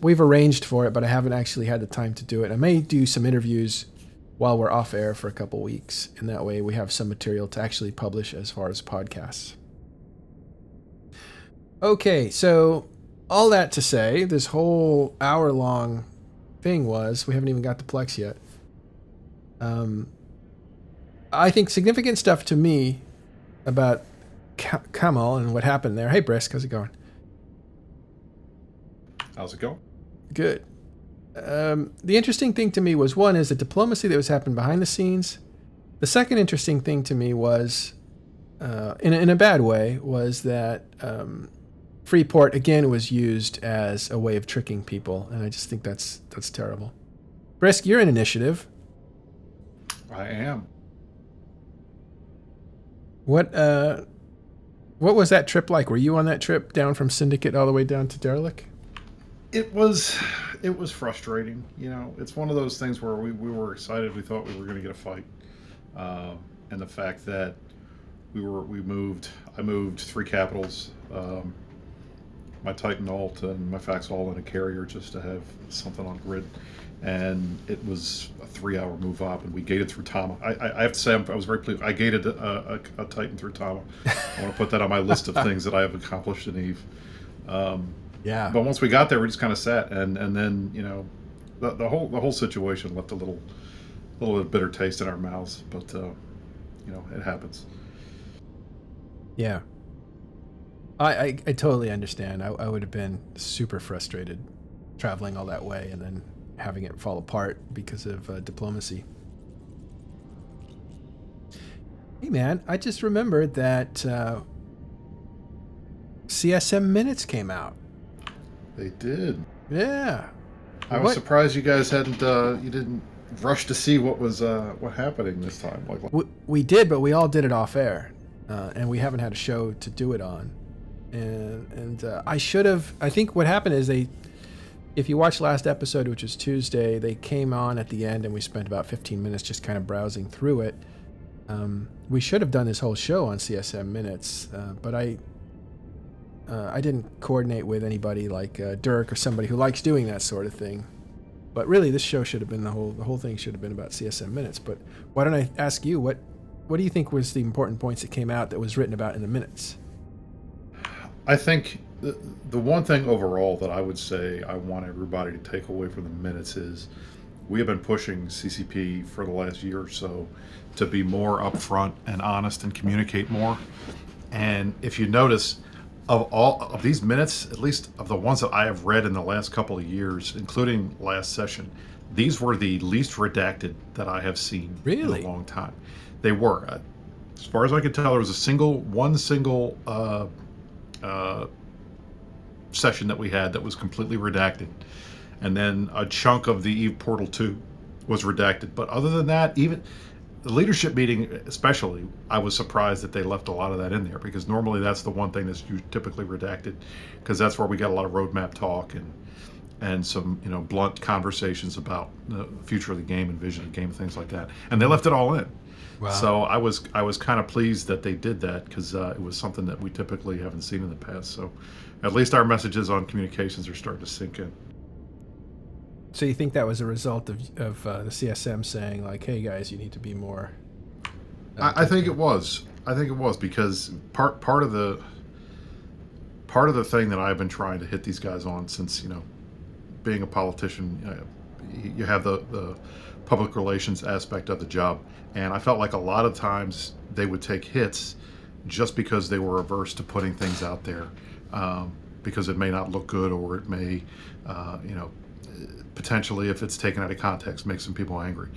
Speaker 1: We've arranged for it, but I haven't actually had the time to do it. I may do some interviews while we're off air for a couple weeks, and that way we have some material to actually publish as far as podcasts. Okay, so all that to say, this whole hour-long thing was, we haven't even got the PLEX yet. I think significant stuff to me about Camal and what happened there. Hey, Bris, how's it going?
Speaker 2: How's it going?
Speaker 1: Good. The interesting thing to me was, one, is the diplomacy that was happening behind the scenes. The second interesting thing to me was, in a bad way, was that Freeport, again, was used as a way of tricking people, and I just think that's terrible. Brisk, you're in initiative.
Speaker 2: I am.
Speaker 1: What was that trip like? Were you on that trip down from Syndicate all the way down to Derelict?
Speaker 2: It was frustrating. You know, it's one of those things where we were excited. We thought we were going to get a fight, and the fact that I moved 3 capitals, my Titan Alt and my Fax All in a carrier just to have something on grid, and it was a 3-hour move up, and we gated through Tama. I have to say I was very pleased. I gated a Titan through Tama. I want to put that on my list of things that I have accomplished in Eve.
Speaker 1: Yeah.
Speaker 2: But once we got there, we just kind of sat, and then, you know, the whole situation left a little bit of bitter taste in our mouths. But you know, it happens.
Speaker 1: Yeah. I totally understand. I would have been super frustrated traveling all that way and then having it fall apart because of diplomacy. Hey man, I just remembered that CSM Minutes came out.
Speaker 2: They did.
Speaker 1: Yeah.
Speaker 2: I was surprised you guys you didn't rush to see what was happening this time.
Speaker 1: We did, but we all did it off air, and we haven't had a show to do it on. And I should have. I think what happened is if you watched last episode, which was Tuesday, they came on at the end, and we spent about 15 minutes just kind of browsing through it. We should have done this whole show on CSM Minutes, but I didn't coordinate with anybody like Dirk or somebody who likes doing that sort of thing. But really, this show should have been the whole thing should have been about CSM Minutes. But why don't I ask you, what do you think was the important points that came out that was written about in the minutes?
Speaker 2: I think the one thing overall that I would say I want everybody to take away from the minutes is we have been pushing CCP for the last year or so to be more upfront and honest and communicate more. And if you notice, of all of these minutes, at least of the ones that I have read in the last couple of years, including last session, these were the least redacted that I have seen in a long time. They were. As far as I could tell, there was one single session that we had that was completely redacted. And then a chunk of the Eve Portal 2 was redacted. But other than that, even the leadership meeting especially, I was surprised that they left a lot of that in there, because normally that's the one thing that's typically redacted, because that's where we got a lot of roadmap talk and some, you know, blunt conversations about the future of the game and vision of the game and things like that. And they left it all in. Wow. So I was kind of pleased that they did that, because it was something that we typically haven't seen in the past. So at least our messages on communications are starting to sink in.
Speaker 1: So you think that was a result of the CSM saying, like, hey guys, you need to be more...
Speaker 2: I think it was. I think it was, because part of the part of the thing that I've been trying to hit these guys on since, being a politician, you have the public relations aspect of the job. And I felt like a lot of times they would take hits just because they were averse to putting things out there, because it may not look good, or it may, potentially, if it's taken out of context, make some people angry.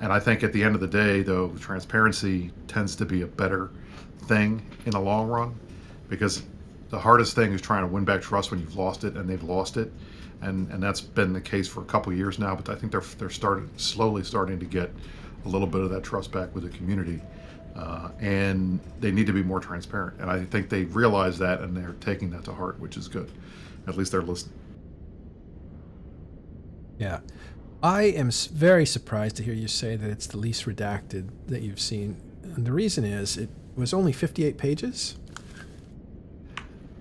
Speaker 2: And I think at the end of the day, though, transparency tends to be a better thing in the long run, because the hardest thing is trying to win back trust when you've lost it, and they've lost it. And that's been the case for a couple of years now, but I think they're slowly starting to get a little bit of that trust back with the community, and they need to be more transparent. And I think they realize that, and they're taking that to heart, which is good. At least they're listening.
Speaker 1: Yeah, I am very surprised to hear you say that it's the least redacted that you've seen, and the reason is it was only 58 pages.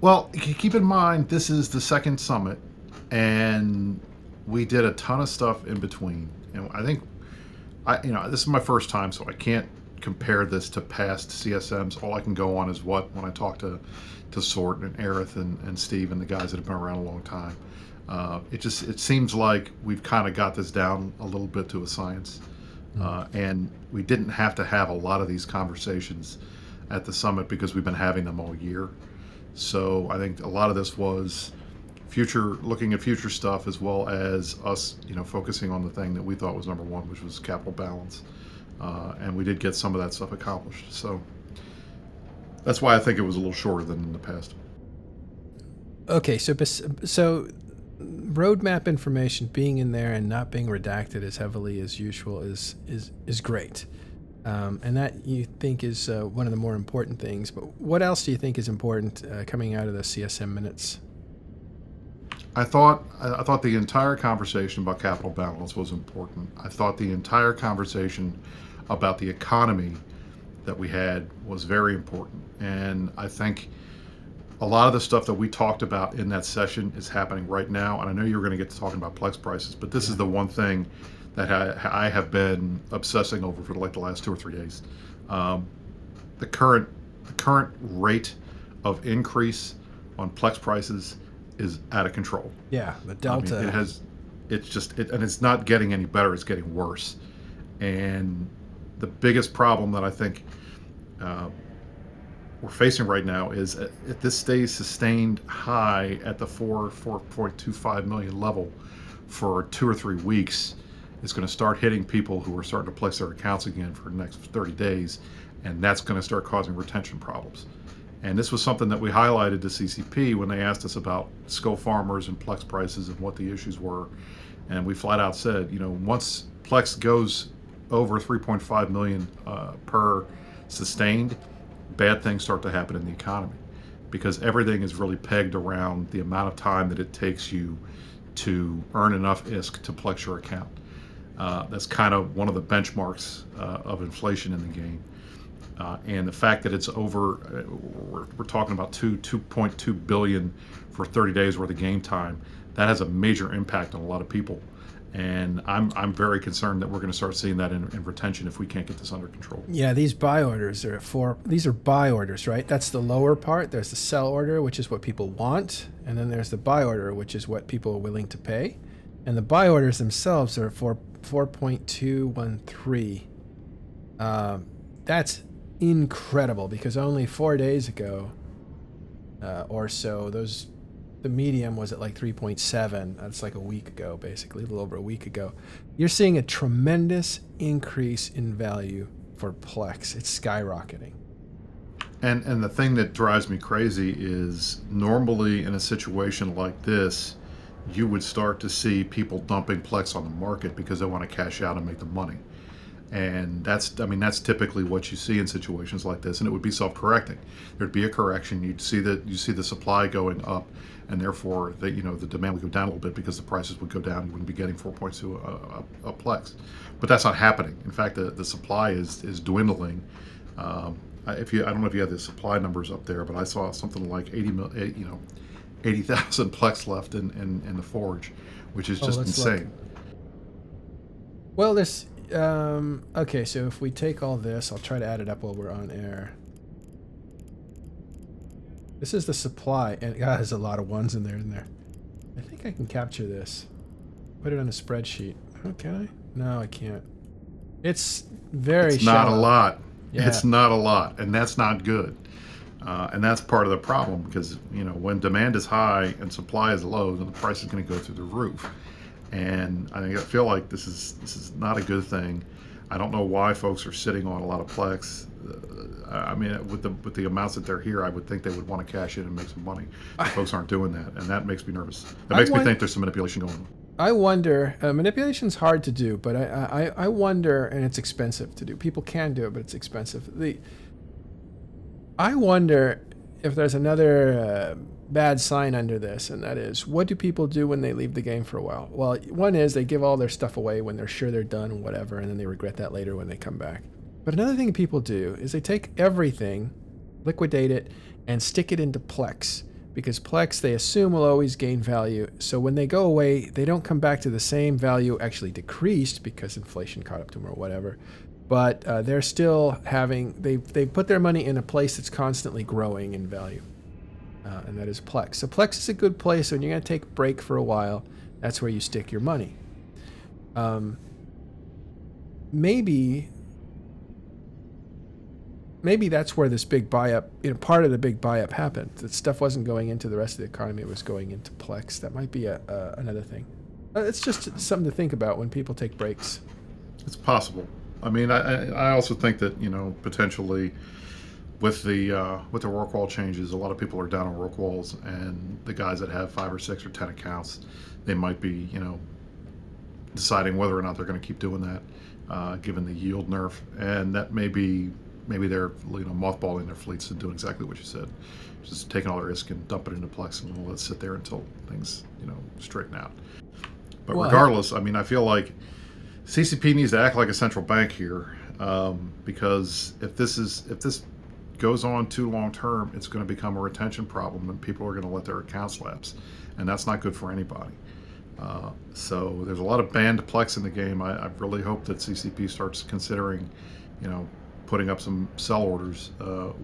Speaker 2: Well, keep in mind this is the second summit. And we did a ton of stuff in between. And I think, this is my first time, so I can't compare this to past CSMs. All I can go on is when I talk to Sort and Aerith and Steve and the guys that have been around a long time. It seems like we've kind of got this down a little bit to a science. And we didn't have to have a lot of these conversations at the summit because we've been having them all year. So I think a lot of this was looking at future stuff, as well as us, focusing on the thing that we thought was number one, which was capital balance. And we did get some of that stuff accomplished. So that's why I think it was a little shorter than in the past.
Speaker 1: Okay, so roadmap information being in there and not being redacted as heavily as usual is great. And that you think is one of the more important things. But what else do you think is important coming out of the CSM minutes?
Speaker 2: I thought the entire conversation about capital balance was important. I thought the entire conversation about the economy that we had was very important. And I think a lot of the stuff that we talked about in that session is happening right now. And I know you were going to get to talking about PLEX prices, but this is the one thing that I have been obsessing over for like the last 2 or 3 days. The current rate of increase on PLEX prices is out of control.
Speaker 1: Yeah, the delta.
Speaker 2: I mean, and it's not getting any better, it's getting worse. And the biggest problem that I think we're facing right now is if this stays sustained high at the 4.25 million level for 2 or 3 weeks, it's going to start hitting people who are starting to place their accounts again for the next 30 days, and that's going to start causing retention problems. And this was something that we highlighted to CCP when they asked us about SCO farmers and PLEX prices and what the issues were. And we flat out said, once PLEX goes over 3.5 million per sustained, bad things start to happen in the economy, because everything is really pegged around the amount of time that it takes you to earn enough ISK to PLEX your account. That's kind of one of the benchmarks of inflation in the game. And the fact that it's over, we're talking about 2.2 billion for 30 days worth of game time, that has a major impact on a lot of people. And I'm very concerned that we're going to start seeing that in retention if we can't get this under control.
Speaker 1: Yeah, these buy orders are these are buy orders, right? That's the lower part. There's the sell order, which is what people want. And then there's the buy order, which is what people are willing to pay. And the buy orders themselves are for 4.213. That's incredible, because only 4 days ago or so, the medium was at like 3.7. That's like a week ago, basically, a little over a week ago. You're seeing a tremendous increase in value for PLEX. It's skyrocketing.
Speaker 2: And the thing that drives me crazy is, normally in a situation like this, you would start to see people dumping PLEX on the market because they want to cash out and make the money. And that's typically what you see in situations like this, and it would be self-correcting. There'd be a correction. You'd see the supply going up, and therefore the demand would go down a little bit because the prices would go down. You wouldn't be getting 4.2 a PLEX, but that's not happening. In fact, the supply is dwindling. I don't know if you have the supply numbers up there, but I saw something like 80,000 PLEX left in the forge, which is just insane.
Speaker 1: Well, this. Okay, so if we take all this, I'll try to add it up while we're on air. This is the supply, and God, there's a lot of ones in there, isn't there? I think I can capture this. Put it on a spreadsheet. Oh, can I? No, I can't. It's very
Speaker 2: It's not a lot.
Speaker 1: Yeah.
Speaker 2: It's not a lot, and that's not good. And that's part of the problem because, you know, when demand is high and supply is low, then the price is going to go through the roof. And I feel like this is not a good thing. I don't know why folks are sitting on a lot of Plex. I mean, with the amounts that they're here, I would think they would want to cash in and make some money. But folks aren't doing that, and that makes me nervous. That makes me think there's some manipulation going on.
Speaker 1: I wonder, manipulation's hard to do, but I wonder, and it's expensive to do. People can do it, but it's expensive. I wonder if there's another bad sign under this, and that is, what do people do when they leave the game for a while? Well, one is they give all their stuff away when they're sure they're done and whatever, and then they regret that later when they come back. But another thing people do is they take everything, liquidate it, and stick it into Plex. Because Plex, they assume, will always gain value. So when they go away, they don't come back to the same value, actually decreased because inflation caught up to them or whatever. But they're still having, they've put their money in a place that's constantly growing in value. And that is Plex. So Plex is a good place when you're going to take a break for a while. That's where you stick your money. Maybe that's where this big buy-up, part of the big buy-up happened. That stuff wasn't going into the rest of the economy, it was going into Plex. That might be another thing. It's just something to think about when people take breaks.
Speaker 2: It's possible. I mean, I also think that, you know, potentially with the Rorqual changes, a lot of people are down on Rorquals, and the guys that have 5 or 6 or 10 accounts, they might be, you know, deciding whether or not they're going to keep doing that, given the yield nerf, and that maybe they're, you know, mothballing their fleets and doing exactly what you said, just taking all the risk and dump it into Plex and let it sit there until things, you know, straighten out. But regardless, I mean, I feel like CCP needs to act like a central bank here, because if this goes on too long term, it's going to become a retention problem, and people are going to let their accounts lapse, and that's not good for anybody. So there's a lot of banned Plex in the game. I really hope that CCP starts considering, you know, putting up some sell orders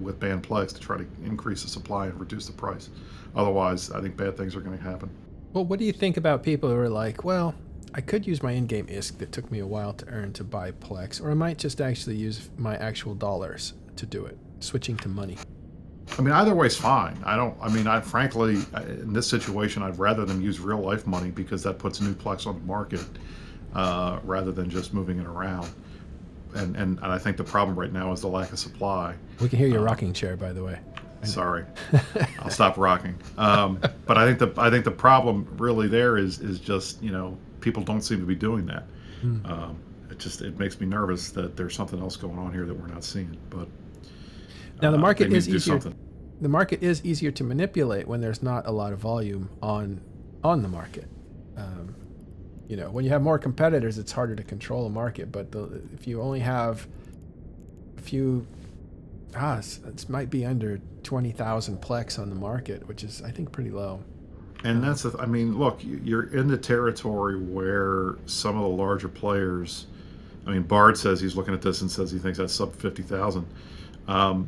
Speaker 2: with banned Plex to try to increase the supply and reduce the price. Otherwise, I think bad things are going to happen.
Speaker 1: Well, what do you think about people who are like, well, I could use my in-game ISK that took me a while to earn to buy Plex, or I might just actually use my actual dollars to do it, switching to money.
Speaker 2: I mean, either way's fine. I frankly, in this situation, I'd rather them use real life money because that puts new Plex on the market rather than just moving it around. And I think the problem right now is the lack of supply.
Speaker 1: We can hear your rocking chair, by the way.
Speaker 2: Sorry, I'll stop rocking. But I think the problem really there is just, you know, people don't seem to be doing that. It makes me nervous that there's something else going on here that we're not seeing. But
Speaker 1: now the market is easier. The market is easier to manipulate when there's not a lot of volume on the market. You know, when you have more competitors, it's harder to control a market. But if you only have a few, it might be under 20,000 Plex on the market, which is, I think, pretty low.
Speaker 2: And that's I mean, look, you're in the territory where some of the larger players. I mean, Bard says he's looking at this and says he thinks that's sub 50,000.
Speaker 1: I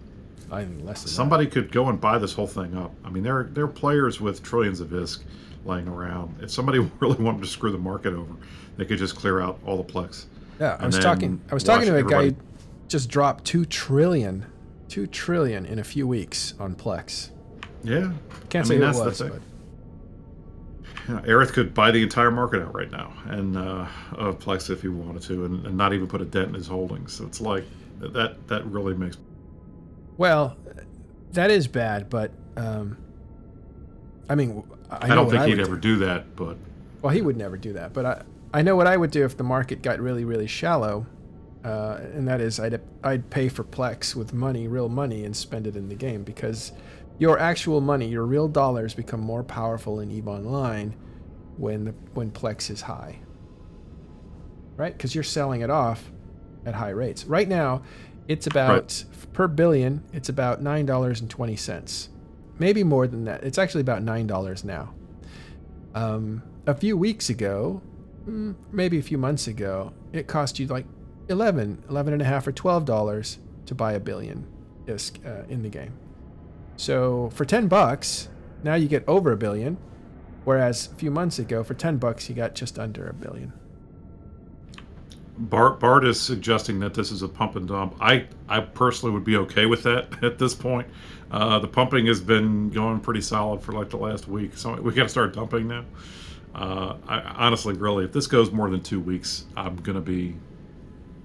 Speaker 1: think less than
Speaker 2: somebody could go and buy this whole thing up. I mean, there are players with trillions of ISK laying around. If somebody really wanted to screw the market over, they could just clear out all the Plex.
Speaker 1: Yeah, I was talking to a guy who just dropped 2 trillion in a few weeks on Plex.
Speaker 2: Yeah,
Speaker 1: can't say who it was, but
Speaker 2: you know, Aerith could buy the entire market out right now and of Plex if he wanted to, and not even put a dent in his holdings. So it's like that really makes.
Speaker 1: Well, that is bad, but I mean, I
Speaker 2: don't think he'd ever do that, but
Speaker 1: well, he would never do that. But I know what I would do if the market got really, really shallow, and that is I'd pay for Plex with money, real money, and spend it in the game, because your actual money, your real dollars, become more powerful in EVE Online when Plex is high, right? Because you're selling it off at high rates. Right now, it's about per billion. It's about $9.20. Maybe more than that. It's actually about $9 now. A few weeks ago, maybe a few months ago, it cost you like $11 and a half or $12 to buy a billion ISK in the game. So for $10, now you get over $1 billion, whereas a few months ago, for $10, you got just under $1 billion.
Speaker 2: Bart is suggesting that this is a pump and dump. I personally would be okay with that at this point. The pumping has been going pretty solid for like the last week, so we got to start dumping now. I honestly, really, if this goes more than 2 weeks, I'm going to be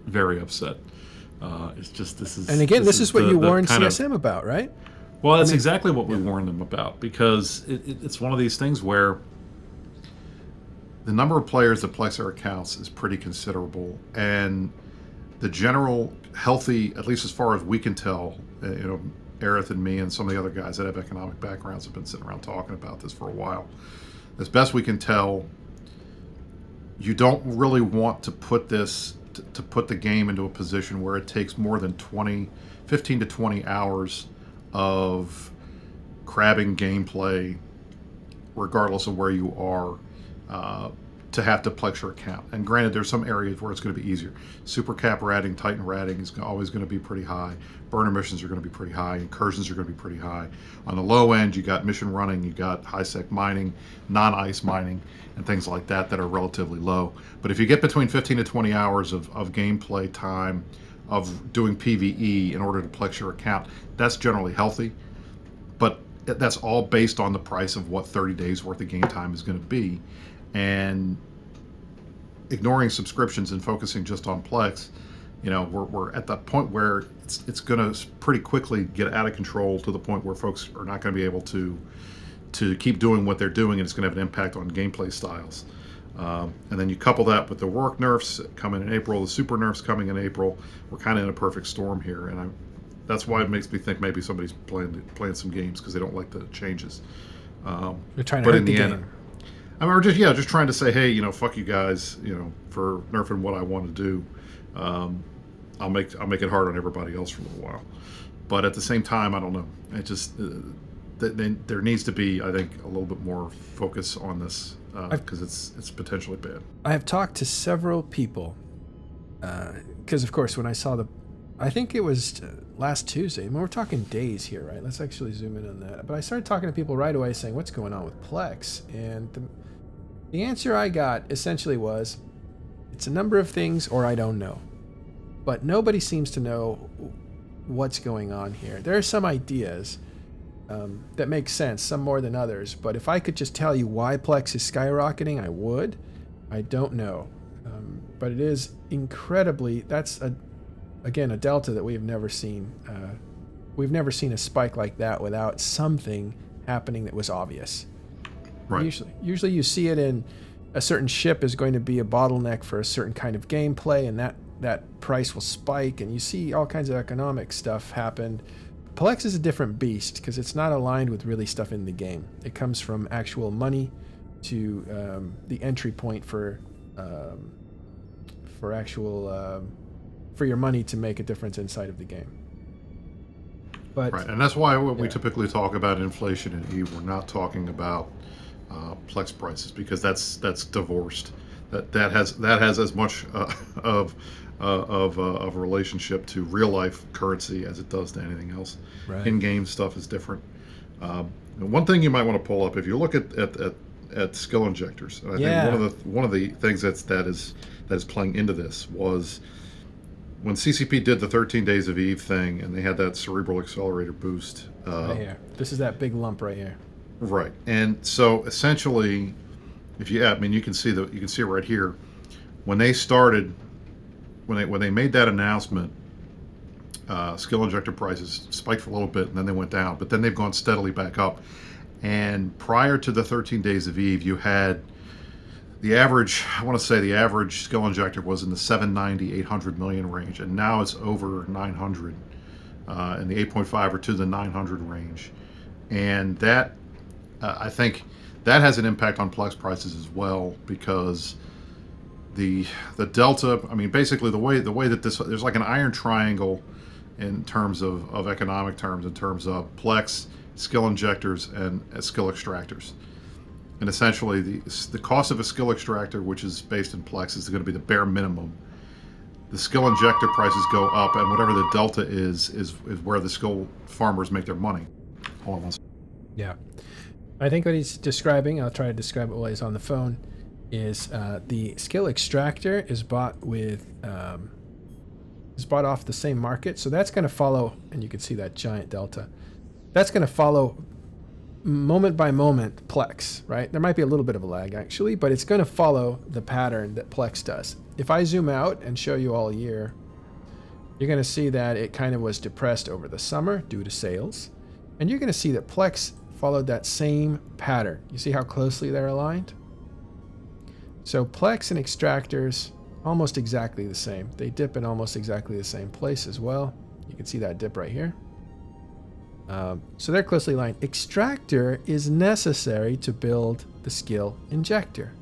Speaker 2: very upset. It's just this is.
Speaker 1: And again, this is what you warned CSM
Speaker 2: of,
Speaker 1: about, right?
Speaker 2: Well, that's exactly what we warned them about, because it's one of these things where the number of players that PLEX their accounts is pretty considerable, and the general healthy, at least as far as we can tell, Aerith and me and some of the other guys that have economic backgrounds have been sitting around talking about this for a while. As best we can tell, you don't really want to put this to put the game into a position where it takes more than 15 to 20 hours of crabbing gameplay, regardless of where you are, to have to PLEX your account. And granted, there's some areas where it's going to be easier. Super cap ratting, Titan ratting is always going to be pretty high. Burner missions are going to be pretty high. Incursions are going to be pretty high. On the low end, you got mission running, you got high-sec mining, non-ice mining, and things like that that are relatively low. But if you get between 15 to 20 hours of gameplay time of doing PvE in order to PLEX your account, that's generally healthy. But that's all based on the price of what 30 days worth of game time is going to be. And ignoring subscriptions and focusing just on PLEX, we're at that point where it's going to pretty quickly get out of control to the point where folks are not going to be able to keep doing what they're doing, and it's going to have an impact on gameplay styles. And then you couple that with the work nerfs coming in April, the super nerfs coming in April. We're kind of in a perfect storm here, and that's why it makes me think maybe somebody's playing some games because they don't like the changes.
Speaker 1: They're trying to hurt the game.
Speaker 2: I mean, we're just trying to say, hey, fuck you guys, for nerfing what I want to do. I'll make it hard on everybody else for a little while. But at the same time, I don't know. It just there needs to be, I think, a little bit more focus on this because it's potentially bad.
Speaker 1: I have talked to several people because, of course, when I saw I think it was last Tuesday. I mean, we're talking days here, right? Let's actually zoom in on that. But I started talking to people right away saying, what's going on with PLEX? And the answer I got essentially was, it's a number of things or I don't know. But nobody seems to know what's going on here. There are some ideas that make sense, some more than others. But if I could just tell you why PLEX is skyrocketing, I would. I don't know. But it is incredibly, again, a delta that we have never seen. We've never seen a spike like that without something happening that was obvious.
Speaker 2: Right.
Speaker 1: Usually you see it in a certain ship is going to be a bottleneck for a certain kind of gameplay, and that price will spike, and you see all kinds of economic stuff happen. PLEX is a different beast because it's not aligned with really stuff in the game. It comes from actual money to the entry point for your money to make a difference inside of the game. But,
Speaker 2: right, and that's why when we typically talk about inflation in EVE, we're not talking about PLEX prices, because that's divorced. That has as much of a relationship to real life currency as it does to anything else.
Speaker 1: Right.
Speaker 2: In-game stuff is different. One thing you might want to pull up, if you look at skill injectors, and I think one of the things that is playing into this was when CCP did the 13 Days of EVE thing, and they had that cerebral accelerator boost.
Speaker 1: Right here. This is that big lump right here.
Speaker 2: Right, and so essentially, you can see it right here. When they started, when they made that announcement, skill injector prices spiked for a little bit, and then they went down, but then they've gone steadily back up. And prior to the 13 Days of EVE, you had the average, I want to say the average skill injector was in the 790, 800 million range, and now it's over 900, and the 8.5 or to the 900 range. And that, I think, that has an impact on PLEX prices as well, because the delta, I mean, basically the way that there's like an iron triangle in terms of economic terms, in terms of PLEX, skill injectors, and skill extractors. And essentially, the cost of a skill extractor, which is based in PLEX, is going to be the bare minimum. The skill injector prices go up, and whatever the delta is where the skill farmers make their money. all at once.
Speaker 1: Yeah. I think what he's describing, I'll try to describe it while he's on the phone, is the skill extractor is bought with is bought off the same market. So that's going to follow, and you can see that giant delta. That's going to follow moment by moment PLEX, right? There might be a little bit of a lag actually, but it's going to follow the pattern that PLEX does. If I zoom out and show you all year, you're going to see that it kind of was depressed over the summer due to sales. And you're going to see that PLEX followed that same pattern. You see how closely they're aligned? So PLEX and extractors, almost exactly the same. They dip in almost exactly the same place as well. You can see that dip right here. So they're closely aligned. Extractor is necessary to build the skill injector.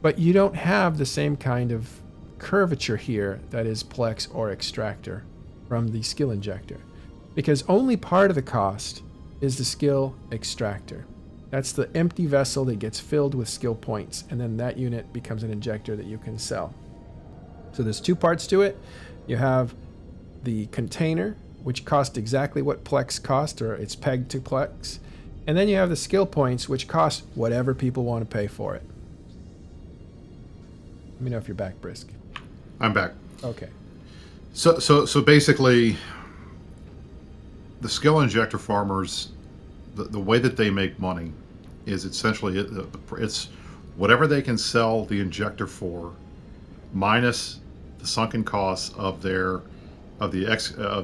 Speaker 1: But you don't have the same kind of curvature here that is PLEX or extractor from the skill injector. Because only part of the cost is the skill extractor. That's the empty vessel that gets filled with skill points, and then that unit becomes an injector that you can sell. So there's two parts to it. You have the container, which costs exactly what PLEX cost, or it's pegged to PLEX. And then you have the skill points, which cost whatever people want to pay for it. Let me know if you're back, Brisk.
Speaker 2: I'm back.
Speaker 1: Okay.
Speaker 2: So basically, the skill injector farmers, the way that they make money is essentially it's whatever they can sell the injector for minus the sunken costs of the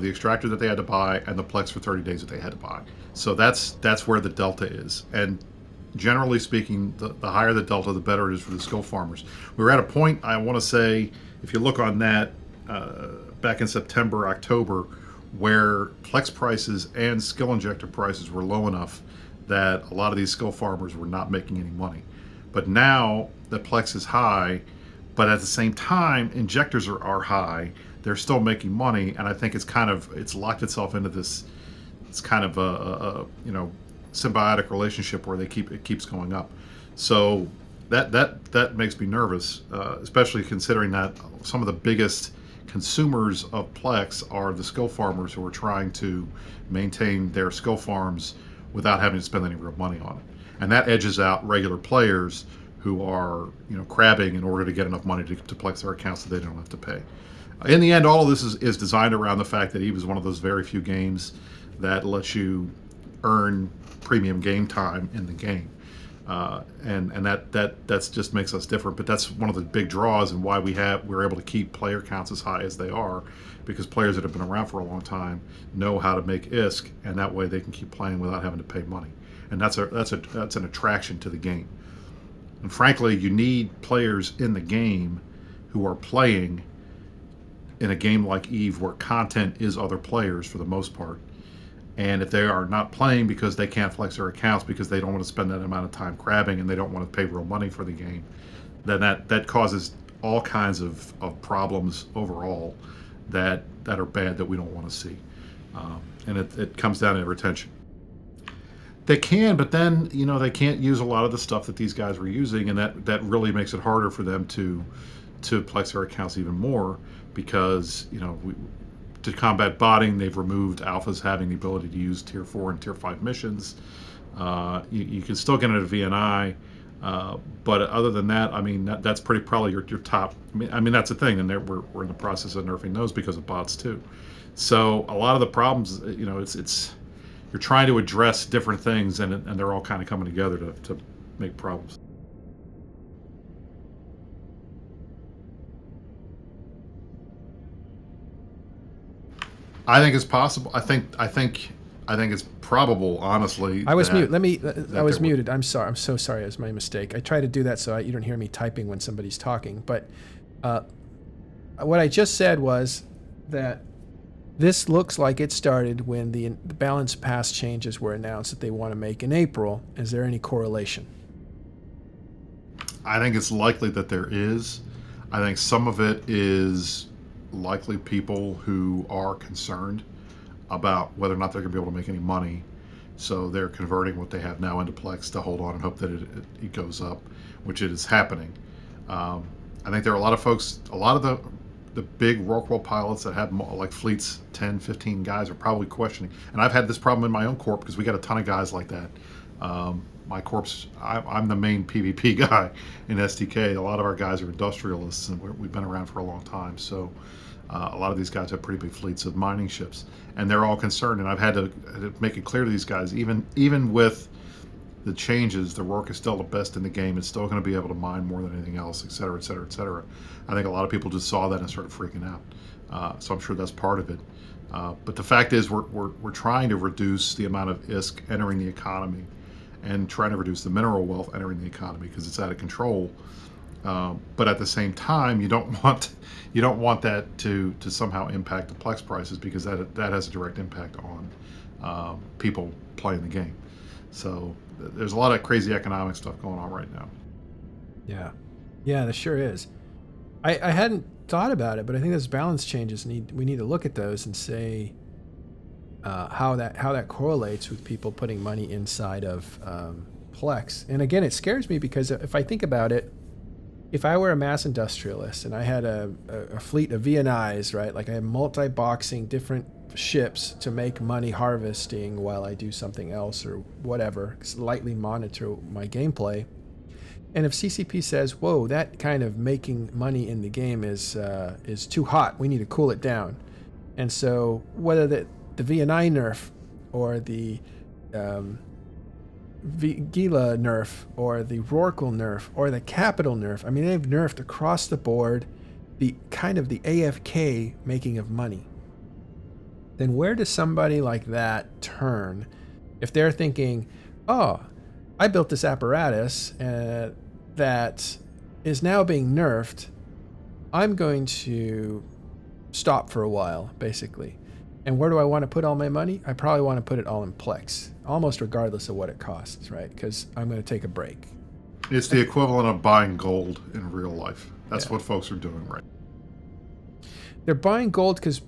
Speaker 2: extractor that they had to buy and the PLEX for 30 days that they had to buy. So that's where the delta is. And generally speaking, the higher the delta, the better it is for the skill farmers. We were at a point, I want to say, if you look on that back in September, October, where PLEX prices and skill injector prices were low enough that a lot of these skill farmers were not making any money. But now the PLEX is high, but at the same time, injectors are high. They're still making money, and I think it's locked itself into this. It's kind of a symbiotic relationship where it keeps going up. So that makes me nervous, especially considering that some of the biggest consumers of PLEX are the skill farmers who are trying to maintain their skill farms without having to spend any real money on it. And that edges out regular players who are crabbing in order to get enough money to PLEX their accounts so they don't have to pay. In the end, all of this is designed around the fact that EVE is one of those very few games that lets you earn premium game time in the game. And that just makes us different. But that's one of the big draws and why we're able to keep player counts as high as they are, because players that have been around for a long time know how to make ISK, and that way they can keep playing without having to pay money. And that's an attraction to the game. And frankly, you need players in the game who are playing in a game like EVE where content is other players for the most part. And if they are not playing because they can't flex their accounts because they don't want to spend that amount of time crabbing and they don't want to pay real money for the game, then that causes all kinds of problems overall that are bad that we don't want to see. And it comes down to retention. They can, but then they can't use a lot of the stuff that these guys were using, and that really makes it harder for them to flex their accounts even more, because to combat botting, they've removed alphas having the ability to use tier 4 and tier 5 missions. You can still get it at VNI, but other than that, I mean, that's probably your top. I mean that's the thing, and we're in the process of nerfing those because of bots too. So a lot of the problems, it's you're trying to address different things, and they're all kind of coming together to make problems. I think it's possible. I think it's probable, honestly.
Speaker 1: I was muted. I was muted. I'm sorry. I'm so sorry. It was my mistake. I try to do that so you don't hear me typing when somebody's talking. But what I just said was that this looks like it started when the balance pass changes were announced that they want to make in April. Is there any correlation?
Speaker 2: I think it's likely that there is. I think some of it is likely people who are concerned about whether or not they're going to be able to make any money, so they're converting what they have now into PLEX to hold on and hope that it goes up, which it is happening. I think there are a lot of folks, a lot of the the big Rockwell pilots that have like fleets 10, 15 guys are probably questioning. And I've had this problem in my own corp because we got a ton of guys like that. My corp's, I'm the main PvP guy in SDK. A lot of our guys are industrialists, and we've been around for a long time. So a lot of these guys have pretty big fleets of mining ships, and they're all concerned. And I've had to make it clear to these guys, even with the changes, the work is still the best in the game. It's still going to be able to mine more than anything else, et cetera, et cetera, et cetera. I think a lot of people just saw that and started freaking out. So I'm sure that's part of it. But the fact is, we're trying to reduce the amount of ISK entering the economy, and trying to reduce the mineral wealth entering the economy because it's out of control. But at the same time, you don't want that to somehow impact the PLEX prices, because that has a direct impact on people playing the game. So there's a lot of crazy economic stuff going on right now.
Speaker 1: Yeah, there sure is. I hadn't thought about it, but I think those balance changes we need to look at those and say how that correlates with people putting money inside of PLEX. And again, it scares me because if I think about it, if I were a mass industrialist and I had a fleet of VNIs, right? Like I have multi-boxing different ships to make money harvesting while I do something else or whatever, slightly monitor my gameplay. And if CCP says, whoa, that kind of making money in the game is too hot, we need to cool it down. And so whether the VNI nerf or the Gila nerf or the Rorqual nerf or the Capital nerf, I mean, they've nerfed across the board the kind of the AFK making of money. Then where does somebody like that turn if they're thinking, oh, I built this apparatus that is now being nerfed, I'm going to stop for a while, basically. And where do I want to put all my money? I probably want to put it all in PLEX, almost regardless of what it costs, right? Because I'm going to take a break.
Speaker 2: It's the equivalent of buying gold in real life. That's what folks are doing right now.
Speaker 1: They're buying gold because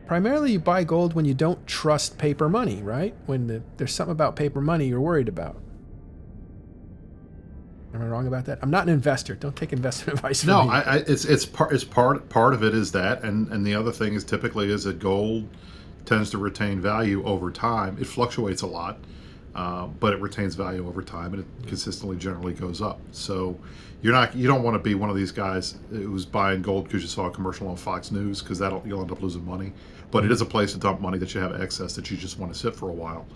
Speaker 1: primarily you buy gold when you don't trust paper money, right? When there's something about paper money you're worried about. Am I wrong about that? I'm not an investor. Don't take investment advice from me.
Speaker 2: No, it's part of it is that, and the other thing is typically is that gold tends to retain value over time. It fluctuates a lot, but it retains value over time, and it consistently generally goes up. So you don't want to be one of these guys who's buying gold because you saw a commercial on Fox News, because you'll end up losing money. But it is a place to dump money that you have excess that you just want to sit for a while,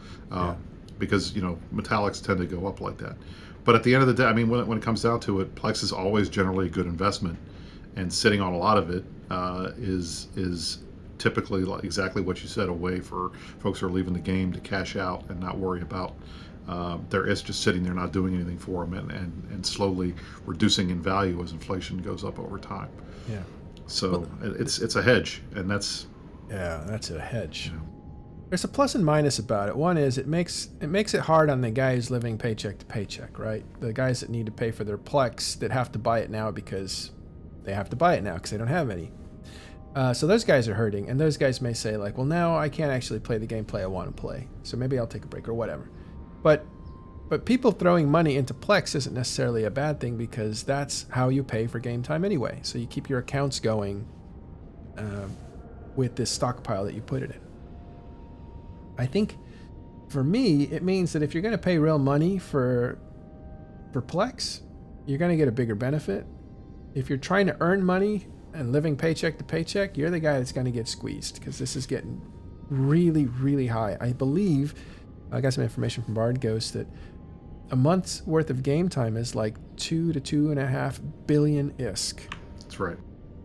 Speaker 2: because metallics tend to go up like that. But at the end of the day, I mean, when it comes down to it, PLEX is always generally a good investment, and sitting on a lot of it is typically like exactly what you said, a way for folks who are leaving the game to cash out and not worry about their ISK just sitting there not doing anything for them, and slowly reducing in value as inflation goes up over time.
Speaker 1: Yeah.
Speaker 2: So it's a hedge, and that's
Speaker 1: a hedge. There's a plus and minus about it. One is it makes it hard on the guys living paycheck to paycheck, right? The guys that need to pay for their PLEX that have to buy it now because they have to buy it now because they don't have any. So those guys are hurting, and those guys may say like, well, now I can't actually play the gameplay I want to play, so maybe I'll take a break or whatever. But people throwing money into PLEX isn't necessarily a bad thing, because that's how you pay for game time anyway. So you keep your accounts going with this stockpile that you put it in. I think for me, it means that if you're going to pay real money for PLEX, you're going to get a bigger benefit. If you're trying to earn money and living paycheck to paycheck, you're the guy that's going to get squeezed, because this is getting really, really high. I believe, I got some information from Bard Ghost that a month's worth of game time is like 2 to 2.5 billion ISK.
Speaker 2: That's right.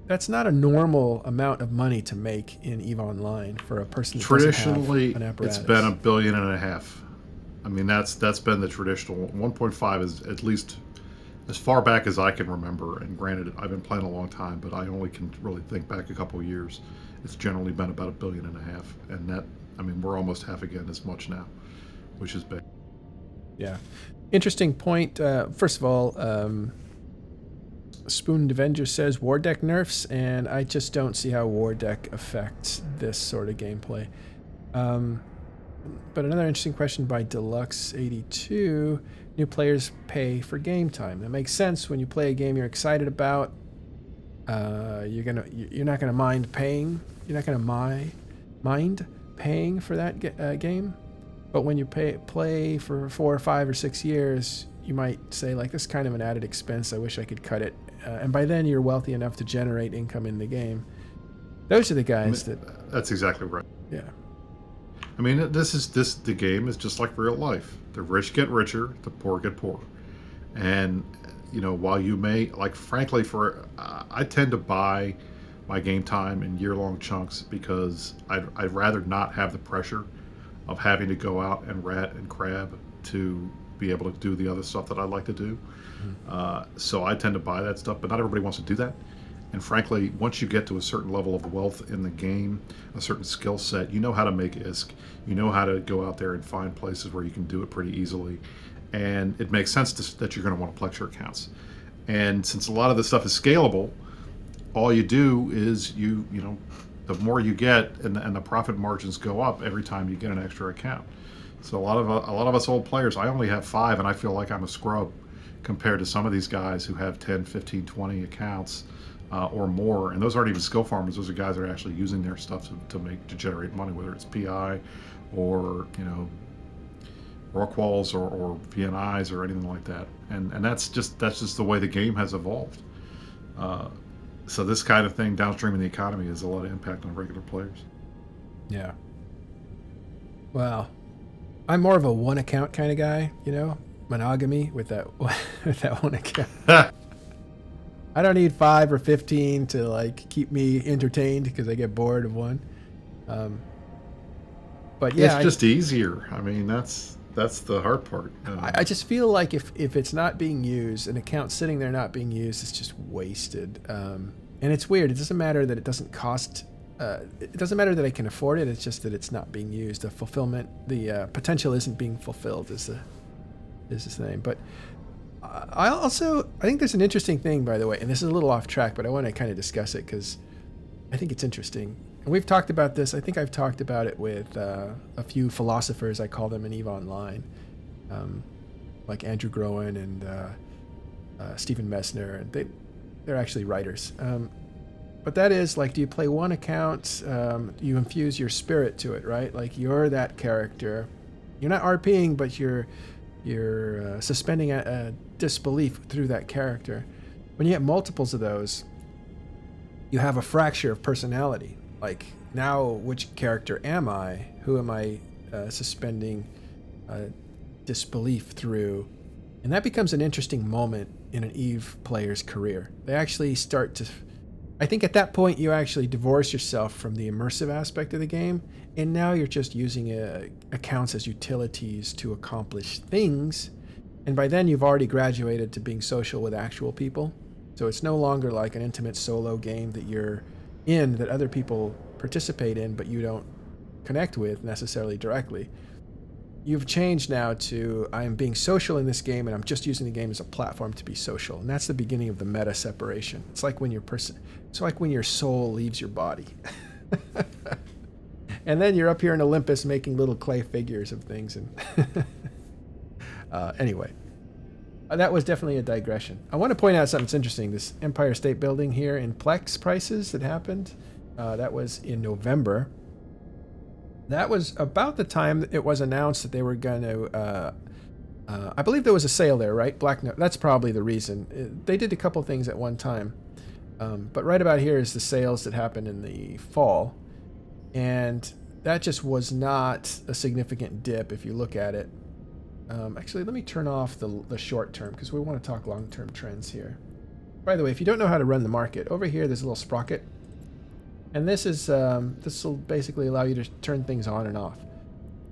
Speaker 1: That's not a normal amount of money to make in EVE Online for a person that
Speaker 2: traditionally
Speaker 1: doesn't have an apparatus.
Speaker 2: It's been $1.5 billion. I mean, that's been the traditional. 1.5 is at least as far back as I can remember, and granted I've been playing a long time, but I only can really think back a couple of years. It's generally been about $1.5 billion, and that, I mean, we're almost half again as much now, which is big.
Speaker 1: Yeah, interesting point. First of all, Spoon Avenger says War Deck nerfs, and I just don't see how War Deck affects this sort of gameplay. But another interesting question by Deluxe82, new players pay for game time. That makes sense when you play a game you're excited about. You're not gonna mind paying. You're not gonna mind paying for that game. But when you play for 4 or 5 or 6 years, you might say like, this is kind of an added expense. I wish I could cut it. And by then you're wealthy enough to generate income in the game. Those are the guys
Speaker 2: That's exactly right.
Speaker 1: Yeah.
Speaker 2: I mean, the game is just like real life. The rich get richer, the poor get poorer. And, you know, while you may, like, frankly, I tend to buy my game time in year-long chunks because I'd rather not have the pressure of having to go out and rat and crab to be able to do the other stuff that I like to do. So I tend to buy that stuff, but not everybody wants to do that. And frankly, once you get to a certain level of wealth in the game, a certain skill set, you know how to make ISK. You know how to go out there and find places where you can do it pretty easily. And it makes sense that you're going to want to Plex your accounts. And since a lot of this stuff is scalable, all you do is you know, the more you get and the profit margins go up every time you get an extra account. So a lot of us old players, I only have 5 and I feel like I'm a scrub compared to some of these guys who have 10, 15, 20 accounts or more. And those aren't even skill farmers. Those are guys that are actually using their stuff to generate money, whether it's PI or, you know, Rockwalls or VNIs or anything like that. And that's just the way the game has evolved. So this kind of thing downstream in the economy has a lot of impact on regular players.
Speaker 1: Yeah. Well, I'm more of a one account kind of guy, you know, monogamy with that one account. I don't need 5 or 15 to like keep me entertained because I get bored of one. But yeah,
Speaker 2: it's just easier. I mean, that's the hard part.
Speaker 1: I just feel like if it's not being used, an account sitting there not being used, it's just wasted. And it's weird. It doesn't matter that it doesn't cost. It doesn't matter that I can afford it. It's just that it's not being used. The fulfillment, the potential isn't being fulfilled is the thing. But I think there's an interesting thing, by the way, and this is a little off track, but I want to kind of discuss it because I think it's interesting. And we've talked about this. I think I've talked about it with a few philosophers. I call them in EVE Online, like Andrew Groen and Stephen Messner, and they're actually writers. But that is like, do you play one account? You infuse your spirit to it, right? Like you're that character. You're not RPing, but you're suspending a disbelief through that character. When you get multiples of those, you have a fracture of personality. Like now, which character am I? Who am I suspending disbelief through? And that becomes an interesting moment in an EVE player's career. They actually start to... I think at that point you actually divorce yourself from the immersive aspect of the game, and now you're just using accounts as utilities to accomplish things. And by then you've already graduated to being social with actual people. So it's no longer like an intimate solo game that you're in, that other people participate in, but you don't connect with necessarily directly. You've changed now to, I am being social in this game and I'm just using the game as a platform to be social. And that's the beginning of the meta separation. It's like when your soul leaves your body. And then you're up here in Olympus making little clay figures of things. And anyway, that was definitely a digression. I want to point out something that's interesting. This Empire State Building here in Plex prices that happened, that was in November. That was about the time that it was announced that they were going to, I believe there was a sale there, right? That's probably the reason. They did a couple things at one time. But right about here is the sales that happened in the fall. And that just was not a significant dip if you look at it. Actually, let me turn off the short term because we want to talk long-term trends here. By the way, if you don't know how to run the market, over here there's a little sprocket. And this will basically allow you to turn things on and off.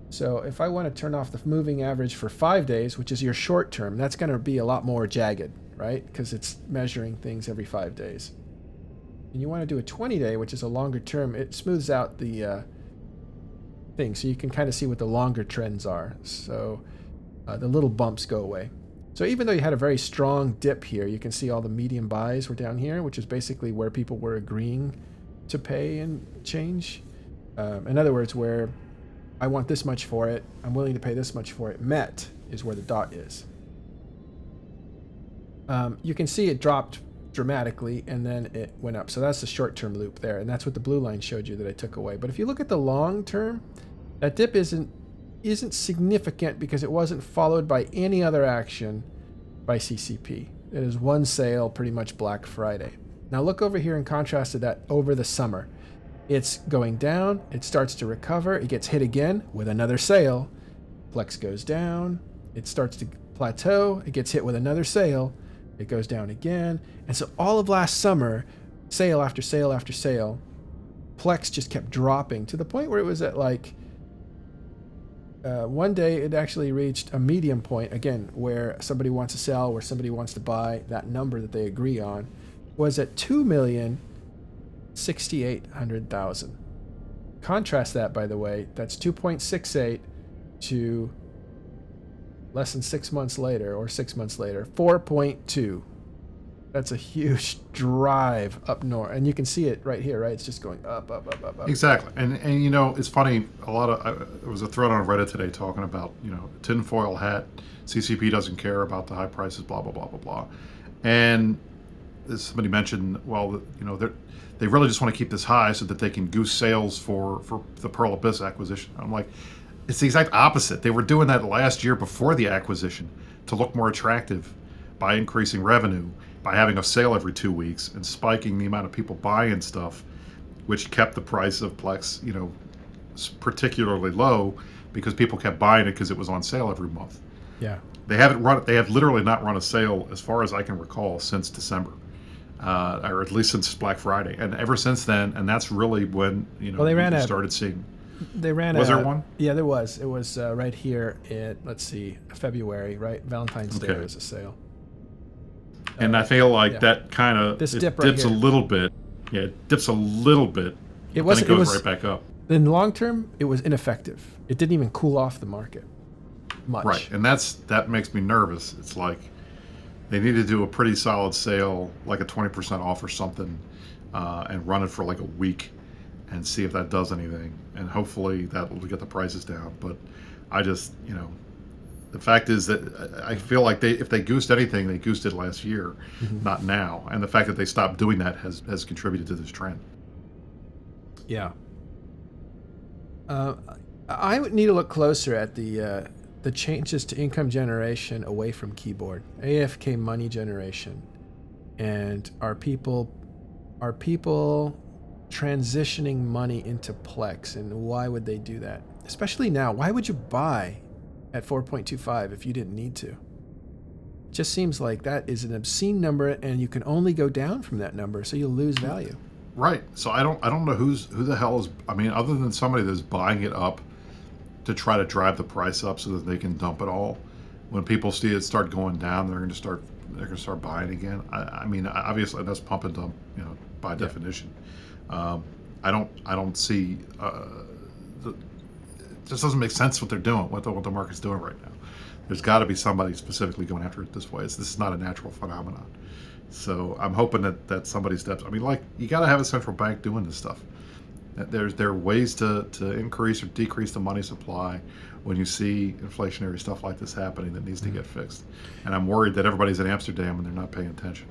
Speaker 1: So if I want to turn off the moving average for 5 days, which is your short term, that's going to be a lot more jagged, right? Because it's measuring things every 5 days. And you want to do a 20-day, which is a longer term. It smooths out the thing, so you can kind of see what the longer trends are. So the little bumps go away. So even though you had a very strong dip here, you can see all the medium buys were down here, which is basically where people were agreeing to pay and change. In other words, where I want this much for it, I'm willing to pay this much for it, met is where the dot is. You can see it dropped dramatically, and then it went up. So that's the short-term loop there, and that's what the blue line showed you that I took away. But if you look at the long term, that dip isn't significant because it wasn't followed by any other action by CCP. It is one sale, pretty much Black Friday. Now look over here and contrast to that over the summer. It's going down, it starts to recover, it gets hit again with another sale. PLEX goes down, it starts to plateau, it gets hit with another sale, it goes down again. And so all of last summer, sale after sale after sale, PLEX just kept dropping to the point where it was at like, one day it actually reached a medium point, again, where somebody wants to sell, where somebody wants to buy, that number that they agree on was at 2,068,000. Contrast that, by the way, that's 2.68 to less than 6 months later, or 6 months later, 4.2. That's a huge drive up north, and you can see it right here, right? It's just going up, up, up, up, up.
Speaker 2: Exactly, and you know, it's funny. There was a thread on Reddit today talking about, you know, tinfoil hat. CCP doesn't care about the high prices, blah blah blah blah blah. And somebody mentioned, well, you know, they really just want to keep this high so that they can goose sales for the Pearl Abyss acquisition. I'm like, it's the exact opposite. They were doing that last year before the acquisition to look more attractive by increasing revenue, by having a sale every 2 weeks and spiking the amount of people buying stuff, which kept the price of PLEX, you know, particularly low because people kept buying it because it was on sale every month.
Speaker 1: Yeah.
Speaker 2: They have literally not run a sale, as far as I can recall, since December, or at least since Black Friday. And ever since then, and that's really when, you know,
Speaker 1: well,
Speaker 2: started seeing.
Speaker 1: They ran.
Speaker 2: Was there one?
Speaker 1: Yeah, there was. It was right here in, let's see, February, right? Valentine's Day was a sale.
Speaker 2: And I feel like that kind of
Speaker 1: dips
Speaker 2: a little bit. Yeah, it dips a little bit. It goes right back up.
Speaker 1: In the long term, it was ineffective. It didn't even cool off the market much.
Speaker 2: Right, and that makes me nervous. It's like they need to do a pretty solid sale, like a 20% off or something, and run it for like a week and see if that does anything. And hopefully that will get the prices down. But I just, you know, the fact is that I feel like if they goosed anything, they goosed it last year, not now. And the fact that they stopped doing that has contributed to this trend.
Speaker 1: Yeah. I would need to look closer at the changes to income generation away from keyboard, AFK money generation, and are people transitioning money into PLEX, and why would they do that? Especially now, why would you buy at 4.25 if you didn't need to? It just seems like that is an obscene number, and you can only go down from that number, so you'll lose value.
Speaker 2: Right. So I don't know who the hell is. I mean, other than somebody that's buying it up to try to drive the price up so that they can dump it all. When people see it start going down, they're going to start buying again. I mean, obviously that's pump and dump, you know, by definition. I don't see. It just doesn't make sense what they're doing, what the market's doing right now. There's got to be somebody specifically going after it this way. This is not a natural phenomenon. So I'm hoping that somebody steps. I mean, like, you got to have a central bank doing this stuff. There are ways to increase or decrease the money supply when you see inflationary stuff like this happening that needs to get fixed. And I'm worried that everybody's in Amsterdam and they're not paying attention.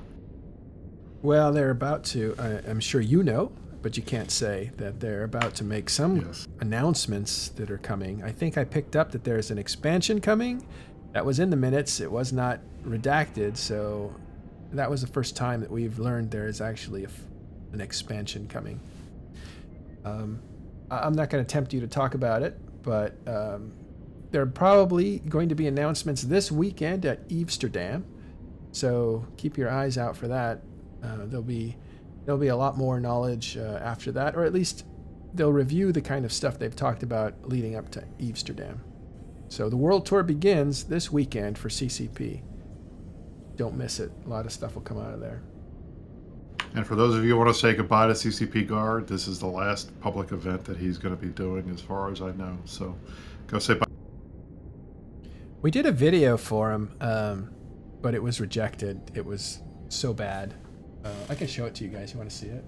Speaker 1: Well, they're about to. I'm sure you know, but you can't say that they're about to make some announcements that are coming. I think I picked up that there's an expansion coming. That was in the minutes. It was not redacted, so that was the first time that we've learned there is actually an expansion coming. I'm not going to tempt you to talk about it, but there are probably going to be announcements this weekend at Amsterdam, so keep your eyes out for that. There'll be a lot more knowledge after that, or at least they'll review the kind of stuff they've talked about leading up to Amsterdam. So the World Tour begins this weekend for CCP. Don't miss it. A lot of stuff will come out of there.
Speaker 2: And for those of you who want to say goodbye to CCP Guard, this is the last public event that he's going to be doing as far as I know. So go say bye.
Speaker 1: We did a video for him, but it was rejected. It was so bad. I can show it to you guys. You want to see it?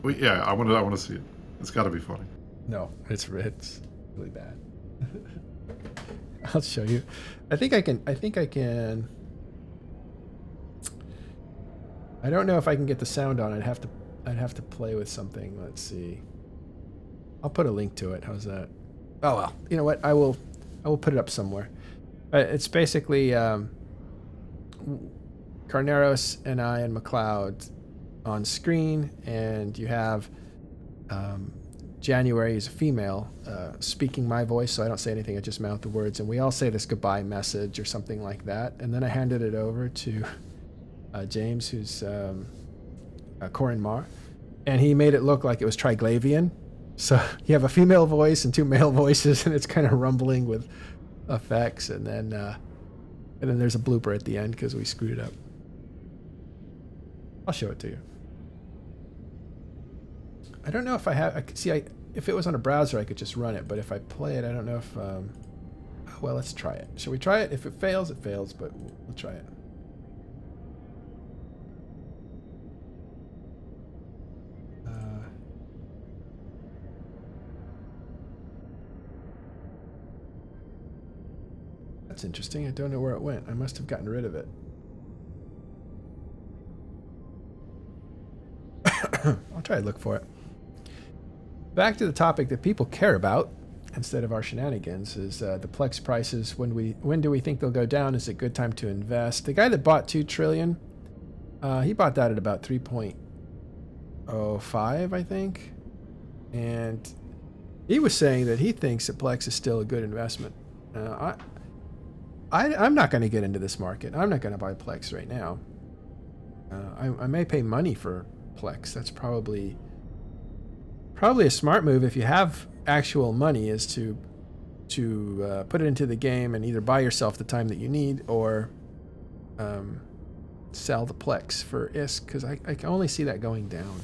Speaker 2: Well, yeah, I want to see it. It's got to be funny.
Speaker 1: No, it's really bad. I'll show you. I think I can I don't know if I can get the sound on. I'd have to play with something. Let's see. I'll put a link to it. How's that? Oh well. You know what? I will put it up somewhere. It's basically Carneros and I and McLeod on screen, and you have January is a female speaking my voice, so I don't say anything. I just mouth the words, and we all say this goodbye message or something like that. And then I handed it over to James, who's Corin Mar, and he made it look like it was Triglavian. So you have a female voice and two male voices, and it's kind of rumbling with effects, and then there's a blooper at the end because we screwed it up. I'll show it to you. I don't know if I have. If it was on a browser, I could just run it. But if I play it, I don't know if. Well, let's try it. Shall we try it? If it fails, it fails. But we'll try it. That's interesting. I don't know where it went. I must have gotten rid of it. I'll try to look for it. Back to the topic that people care about instead of our shenanigans is the PLEX prices. When do we think they'll go down? Is it a good time to invest? The guy that bought 2 trillion, he bought that at about 3.05, I think. And he was saying that he thinks that PLEX is still a good investment. I'm not going to get into this market. I'm not going to buy PLEX right now. I may pay money for PLEX. That's probably a smart move if you have actual money, is to put it into the game and either buy yourself the time that you need or sell the PLEX for ISK, because I can only see that going down.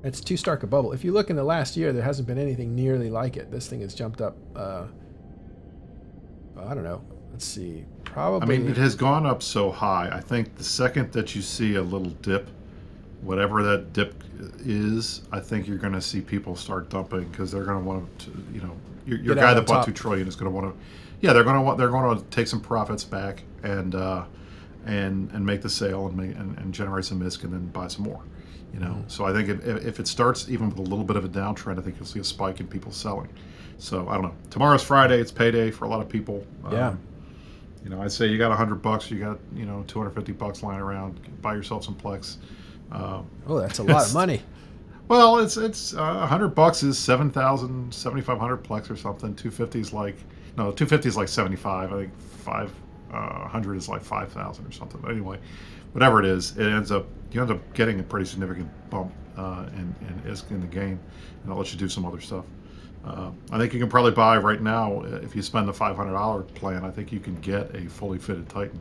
Speaker 1: It's too stark a bubble. If you look in the last year, there hasn't been anything nearly like it. This thing has jumped up. I don't know. Let's see. Probably.
Speaker 2: I mean, it has gone up so high. I think the second that you see a little dip, whatever that dip is, I think you're going to see people start dumping because they're going to want to, your guy that bought 2 trillion is going to want to, yeah, they're going to take some profits back and make the sale and generate some ISK and then buy some more. So I think if it starts even with a little bit of a downtrend, I think you'll see a spike in people selling. So I don't know. Tomorrow's Friday. It's payday for a lot of people.
Speaker 1: Yeah.
Speaker 2: I'd say you got $100. You got $250 lying around. Buy yourself some PLEX.
Speaker 1: Oh, that's a lot of money.
Speaker 2: Well, it's $100 is 7,000, 7,500 PLEX or something. 250 is like 250 is like 75. I think 500 is like 5,000 or something. But anyway, whatever it is, you end up getting a pretty significant bump in ISK in the game, and I'll let you do some other stuff. I think you can probably buy right now, if you spend the $500 plan, I think you can get a fully fitted Titan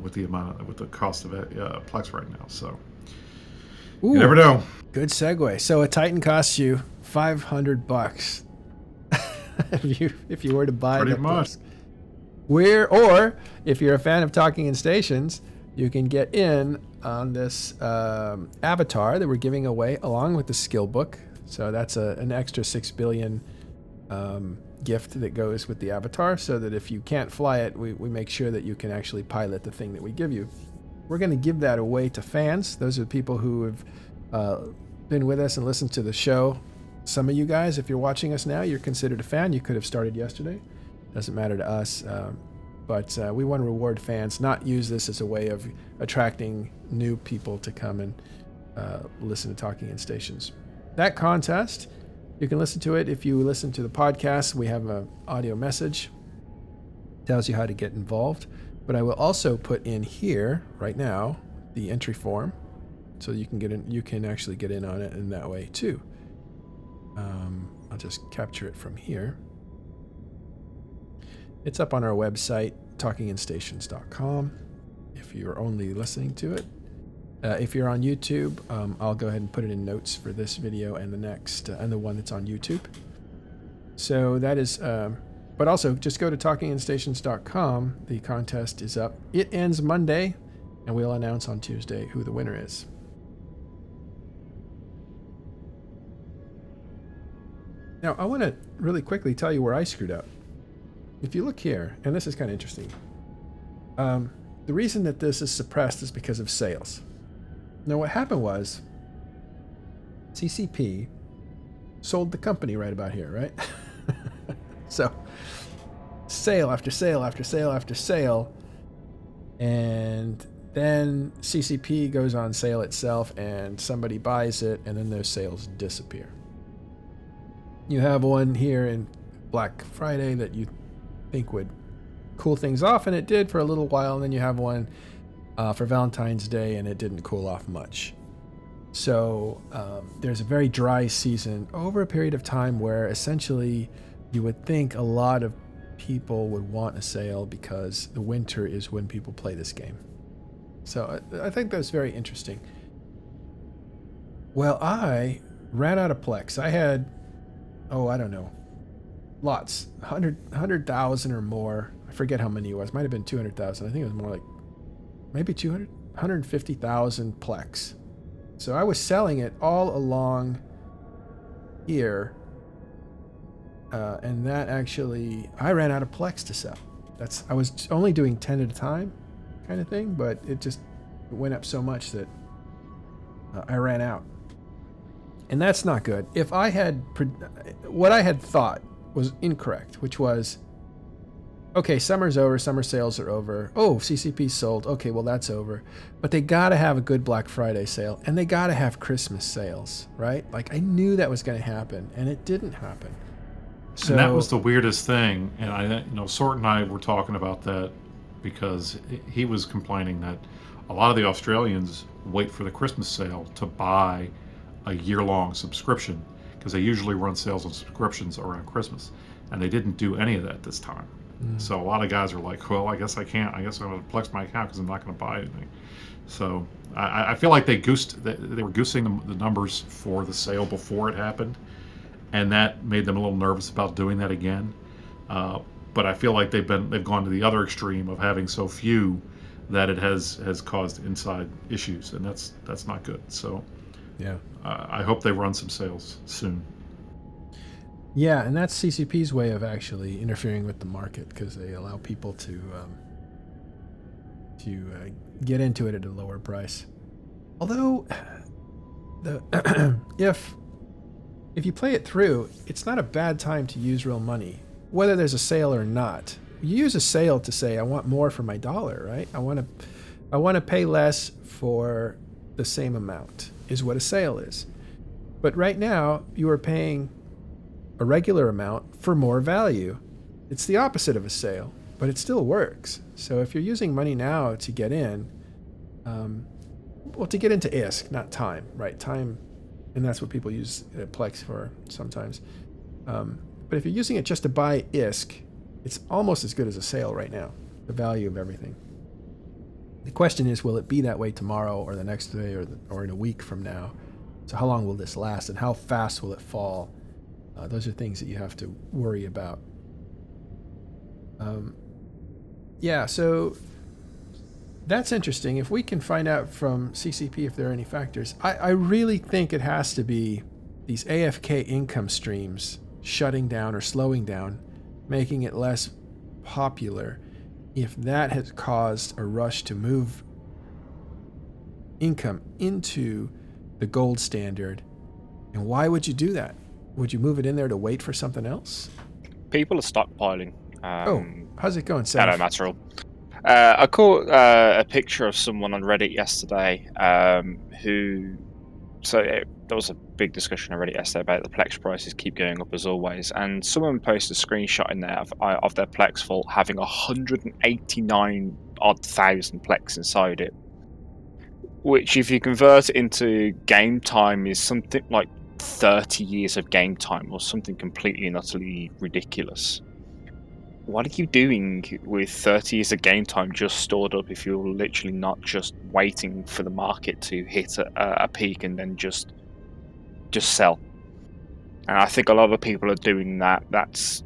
Speaker 2: with the cost of PLEX right now. So
Speaker 1: ooh,
Speaker 2: you never know.
Speaker 1: Good segue. So a Titan costs you $500 if you were to buy
Speaker 2: pretty
Speaker 1: the
Speaker 2: much.
Speaker 1: PLEX. Or if you're a fan of Talking in Stations, you can get in on this avatar that we're giving away along with the skill book. So that's an extra 6 billion gift that goes with the avatar, so that if you can't fly it, we make sure that you can actually pilot the thing that we give you. We're going to give that away to fans. Those are the people who have been with us and listened to the show. Some of you guys, if you're watching us now, you're considered a fan. You could have started yesterday. Doesn't matter to us. But we want to reward fans, not use this as a way of attracting new people to come and listen to Talking in Stations. That contest, you can listen to it if you listen to the podcast. We have an audio message, tells you how to get involved. But I will also put in here right now the entry form, so you can get in. You can actually get in on it in that way too. I'll just capture it from here. It's up on our website, talkinginstations.com. If you're only listening to it. If you're on YouTube, I'll go ahead and put it in notes for this video and the next, and the one that's on YouTube. So that is, but also just go to talkinginstations.com. The contest is up. It ends Monday, and we'll announce on Tuesday who the winner is. Now, I want to really quickly tell you where I screwed up. If you look here, and this is kind of interesting, the reason that this is suppressed is because of sales. Now, what happened was CCP sold the company right about here, right? So, sale after sale after sale after sale. And then CCP goes on sale itself and somebody buys it, and then those sales disappear. You have one here in Black Friday that you think would cool things off, and it did for a little while, and then you have one for Valentine's Day, and it didn't cool off much. So there's a very dry season over a period of time where essentially you would think a lot of people would want a sale because the winter is when people play this game. So I think that's very interesting. Well, I ran out of Plex. I had, I don't know, lots, 100,000 or more. I forget how many it was. Might have been 200,000. I think it was more like maybe 150,000 Plex. So I was selling it all along here. And that actually, I ran out of Plex to sell. I was only doing 10 at a time kind of thing, but it went up so much that I ran out. And that's not good. If I had, what I had thought was incorrect, which was, okay, summer's over, summer sales are over. Oh, CCP sold. Okay, well, that's over. But they got to have a good Black Friday sale, and they got to have Christmas sales, right? Like, I knew that was going to happen, and it didn't happen. So,
Speaker 2: and that was the weirdest thing. And Sort and I were talking about that because he was complaining that a lot of the Australians wait for the Christmas sale to buy a year-long subscription because they usually run sales on subscriptions around Christmas, and they didn't do any of that this time. So a lot of guys are like, well, I guess I can't. I guess I'm going to Plex my account because I'm not going to buy anything. So I feel like they were goosing the numbers for the sale before it happened, and that made them a little nervous about doing that again. But I feel like they've gone to the other extreme of having so few that it has caused inside issues, and that's not good. So
Speaker 1: yeah,
Speaker 2: I hope they run some sales soon.
Speaker 1: Yeah, and that's CCP's way of actually interfering with the market because they allow people to get into it at a lower price. Although, if you play it through, it's not a bad time to use real money, whether there's a sale or not. You use a sale to say, I want more for my dollar, right? I want to pay less for the same amount, is what a sale is. But right now, you are paying a regular amount for more value. It's the opposite of a sale, but it still works. So if you're using money now to get in, to get into ISK, not time, right? Time, and that's what people use Plex for sometimes. But if you're using it just to buy ISK, it's almost as good as a sale right now, the value of everything. The question is, will it be that way tomorrow or the next day or in a week from now? So how long will this last and how fast will it fall? Those are things that you have to worry about. Yeah, so that's interesting. If we can find out from CCP if there are any factors, I really think it has to be these AFK income streams shutting down or slowing down, making it less popular. If that has caused a rush to move income into the gold standard, and why would you do that? Would you move it in there to wait for something else?
Speaker 3: People are stockpiling.
Speaker 1: How's it going, Sam?
Speaker 3: Hello, Material. I caught a picture of someone on Reddit yesterday there was a big discussion on Reddit yesterday about the Plex prices keep going up as always, and someone posted a screenshot in there of their Plex vault having 189 odd thousand Plex inside it, which if you convert it into game time is something like 30 years of game time or something completely and utterly ridiculous. What are you doing with 30 years of game time just stored up if you're literally not just waiting for the market to hit a peak and then just sell? And I think a lot of people are doing that. That's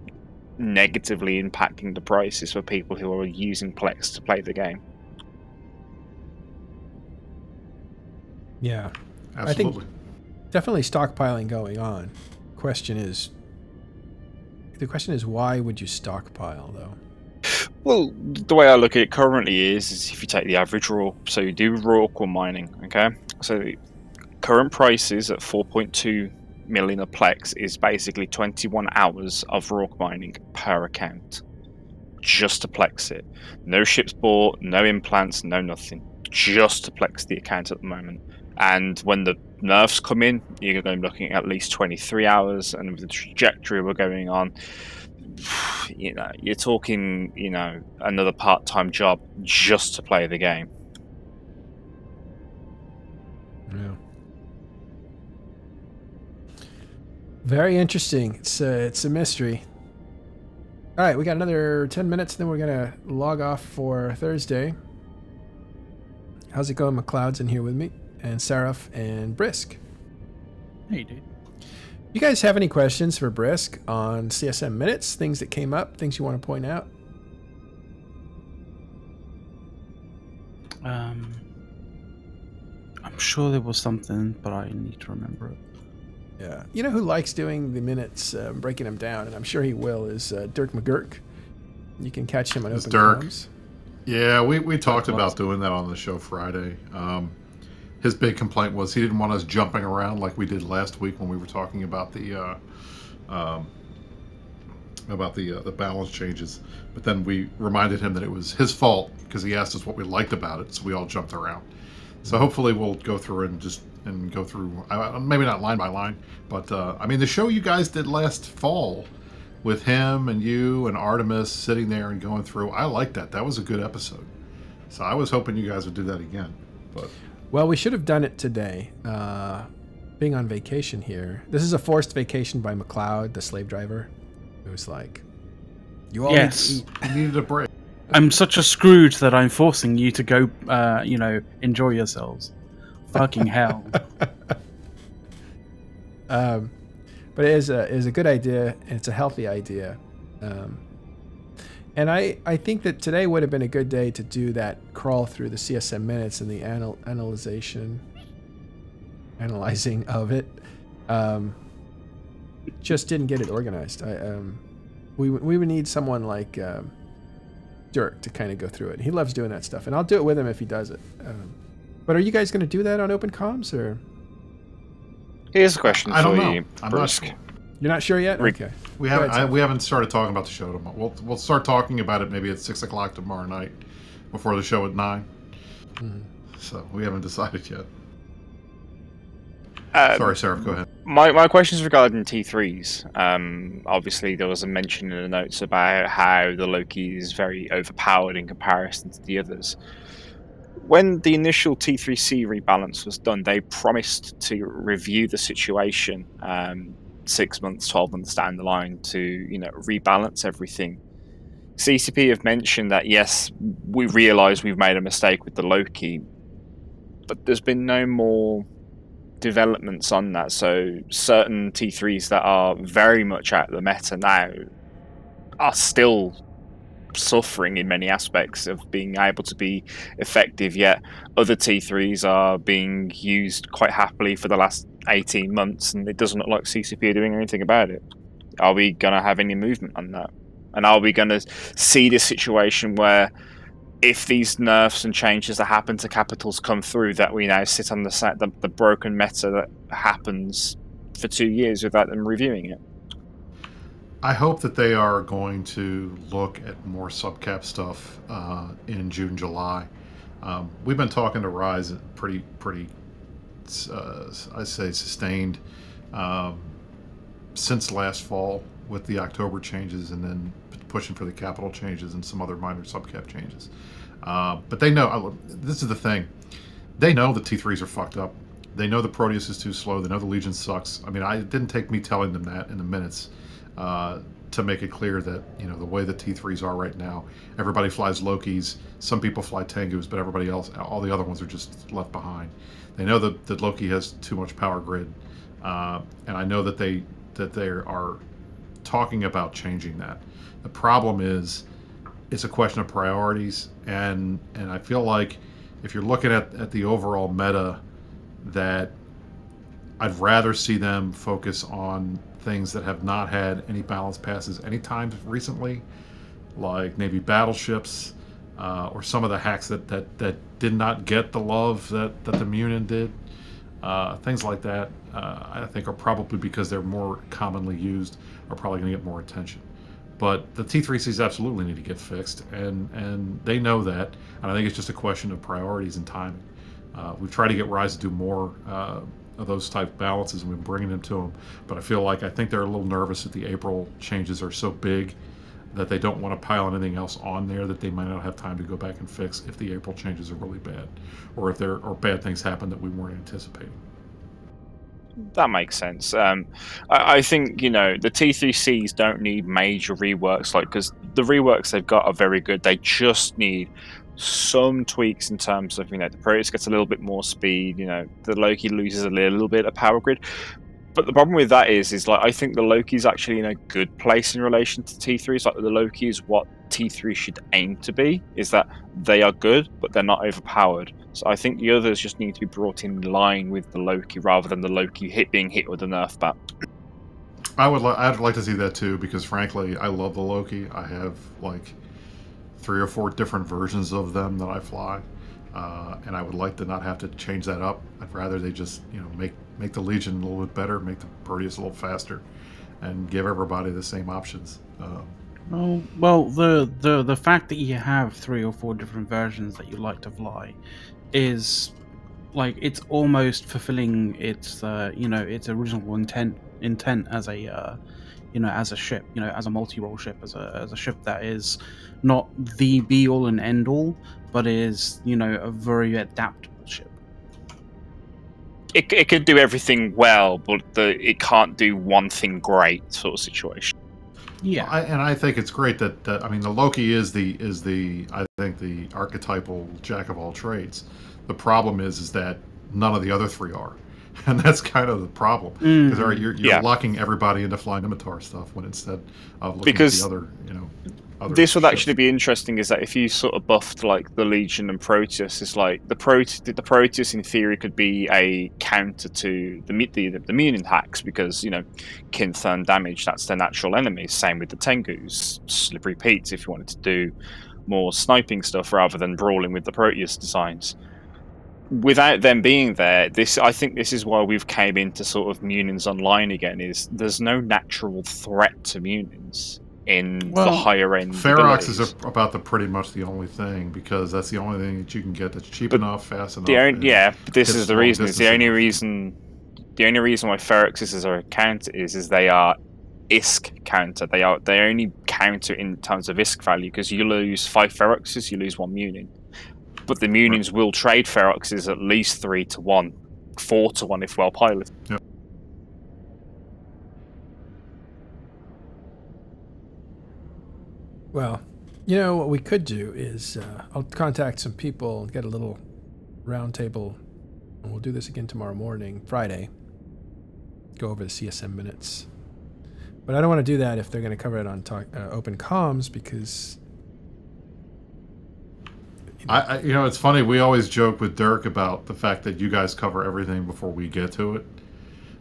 Speaker 3: negatively impacting the prices for people who are using Plex to play the game.
Speaker 1: Yeah,
Speaker 2: Absolutely.
Speaker 1: I think definitely stockpiling going on. The question is, why would you stockpile, though?
Speaker 3: Well, the way I look at it currently is if you take the average raw, so you do raw core mining, okay? So current prices at 4.2 million a Plex is basically 21 hours of Rourke mining per account. Just to Plex it. No ships bought, no implants, no nothing. Just to Plex the account at the moment. And when the nerfs come in, you're going to be looking at least 23 hours, and with the trajectory we're going on, you know, you're talking, you know, another part-time job just to play the game.
Speaker 1: Yeah. Very interesting. It's a mystery. All right, we got another 10 minutes, then we're gonna log off for Thursday. How's it going? McLeod's in here with me, and Seraph and Brisk.
Speaker 4: Hey, dude.
Speaker 1: You guys have any questions for Brisk on CSM Minutes? Things that came up, things you want to point out?
Speaker 4: I'm sure there was something, but I need to remember it.
Speaker 1: Yeah. You know who likes doing the minutes, breaking them down, and I'm sure he will, is Dirk McGurk. You can catch him on Open
Speaker 2: Dirk.
Speaker 1: Comms.
Speaker 2: Yeah, we talked about doing that on the show Friday. His big complaint was he didn't want us jumping around like we did last week when we were talking about the balance changes. But then we reminded him that it was his fault because he asked us what we liked about it, so we all jumped around. So hopefully we'll go through and go through, maybe not line by line, but I mean the show you guys did last fall with him and you and Artemis sitting there and going through, I liked that. That was a good episode. So I was hoping you guys would do that again. But
Speaker 1: well, we should have done it today. Being on vacation here, this is a forced vacation by McLeod, the slave driver. It was like, you all need to eat.
Speaker 2: You needed a break.
Speaker 4: I'm such a Scrooge that I'm forcing you to go, you know, enjoy yourselves. Fucking hell.
Speaker 1: But it is a good idea, and it's a healthy idea. And I think that today would have been a good day to do that crawl through the CSM minutes and the analyzing of it. Just didn't get it organized. We would need someone like Dirk to kind of go through it. He loves doing that stuff, and I'll do it with him if he does it. But are you guys going to do that on Open Comms, or?
Speaker 3: Here's a question for you,
Speaker 2: I'm not sure.
Speaker 1: You're not sure yet? Okay.
Speaker 2: We haven't started talking about the show tomorrow. We'll start talking about it maybe at 6 o'clock tomorrow night, before the show at 9.
Speaker 1: Mm-hmm.
Speaker 2: So we haven't decided yet. Sorry, Sarah, go ahead.
Speaker 3: My question is regarding T3s. Obviously, there was a mention in the notes about how the Loki is very overpowered in comparison to the others. When the initial T3C rebalance was done, they promised to review the situation 6 months, 12 months down the line to, you know, rebalance everything. CCP have mentioned that, yes, we realise we've made a mistake with the Loki, but there's been no more developments on that. So certain T3s that are very much out of the meta now are still suffering in many aspects of being able to be effective, yet other T3s are being used quite happily for the last 18 months, and it doesn't look like CCP are doing anything about it. Are we going to have any movement on that? And are we going to see this situation where if these nerfs and changes that happen to capitals come through, that we now sit on the broken meta that happens for 2 years without them reviewing it?
Speaker 2: I hope that they are going to look at more subcap stuff in June, July. We've been talking to Rise pretty, I say, sustained since last fall with the October changes, and then pushing for the capital changes and some other minor subcap changes. But they know, this is the thing, they know the T3s are fucked up. They know the Proteus is too slow. They know the Legion sucks. I mean, it didn't take me telling them that in the minutes to make it clear that, you know, the way the T3s are right now, everybody flies Lokis, some people fly Tengus, but everybody else, all the other ones are just left behind. They know that Loki has too much power grid, and I know that they are talking about changing that. The problem is, it's a question of priorities, and I feel like if you're looking at the overall meta, that I'd rather see them focus on things that have not had any balance passes any time recently, like Navy battleships, or some of the hacks that did not get the love that the Munin did. Things like that, I think, are probably, because they're more commonly used, are probably going to get more attention. But the T3Cs absolutely need to get fixed, and they know that. And I think it's just a question of priorities and timing. We've tried to get Rise to do more of those type balances, and we've been bringing them to them. But I think they're a little nervous that the April changes are so big that they don't want to pile anything else on there that they might not have time to go back and fix if the April changes are really bad, or if bad things happen that we weren't anticipating.
Speaker 3: That makes sense. I think, the T3Cs don't need major reworks, because the reworks they've got are very good. They just need some tweaks in terms of, the Proteus gets a little bit more speed, the Loki loses a little bit of power grid. But the problem with that is I think the Loki's actually in a good place in relation to T3s. The Loki is what T3 should aim to be, is that they are good, but they're not overpowered. So I think the others just need to be brought in line with the Loki, rather than the Loki being hit with a nerf bat.
Speaker 2: I'd like to see that too, because frankly, I love the Loki. I have 3 or 4 different versions of them that I fly. And I would like to not have to change that up. I'd rather they just, make the Legion a little bit better, make the Proteus a little faster, and give everybody the same options.
Speaker 4: Well, the fact that you have 3 or 4 different versions that you like to fly is it's almost fulfilling its its original intent as a as a ship, as a multi-role ship, as a ship that is not the be-all and end-all, but is, a very adaptable ship.
Speaker 3: It could do everything well, but it can't do one thing great, sort of situation.
Speaker 4: Yeah,
Speaker 2: I think it's great that the Loki is the I think the archetypal jack of all trades. The problem is that none of the other 3 are. And that's kind of the problem, because you're locking everybody into flying Scimitar stuff, when instead of looking at the other, other
Speaker 3: this would
Speaker 2: ships.
Speaker 3: actually be interesting, is that if you sort of buffed the Legion and Proteus, it's the Proteus in theory could be a counter to the Munin hacks, because can turn damage, that's their natural enemy. Same with the Tengus, Slippery Pete's, if you wanted to do more sniping stuff rather than brawling with the Proteus designs. Without them being there, I think this is why we've came into sort of Munins Online again, is there's no natural threat to Munins in the higher end.
Speaker 2: Ferox is about pretty much the only thing, because that's the only thing that you can get that's cheap enough, fast enough.
Speaker 3: This is the reason. It's the only reason why Feroxes are a counter is they are ISK counter. They only counter in terms of ISK value, because you lose 5 Feroxes, you lose 1 Munin. But the Munins will trade Feroxes at least 3 to 1, 4 to 1 if well piloted.
Speaker 2: Yep.
Speaker 1: Well, what we could do is I'll contact some people and get a little round table, and we'll do this again tomorrow morning, Friday. Go over the CSM minutes. But I don't want to do that if they're going to cover it on open comms, because...
Speaker 2: it's funny, we always joke with Dirk about the fact that you guys cover everything before we get to it.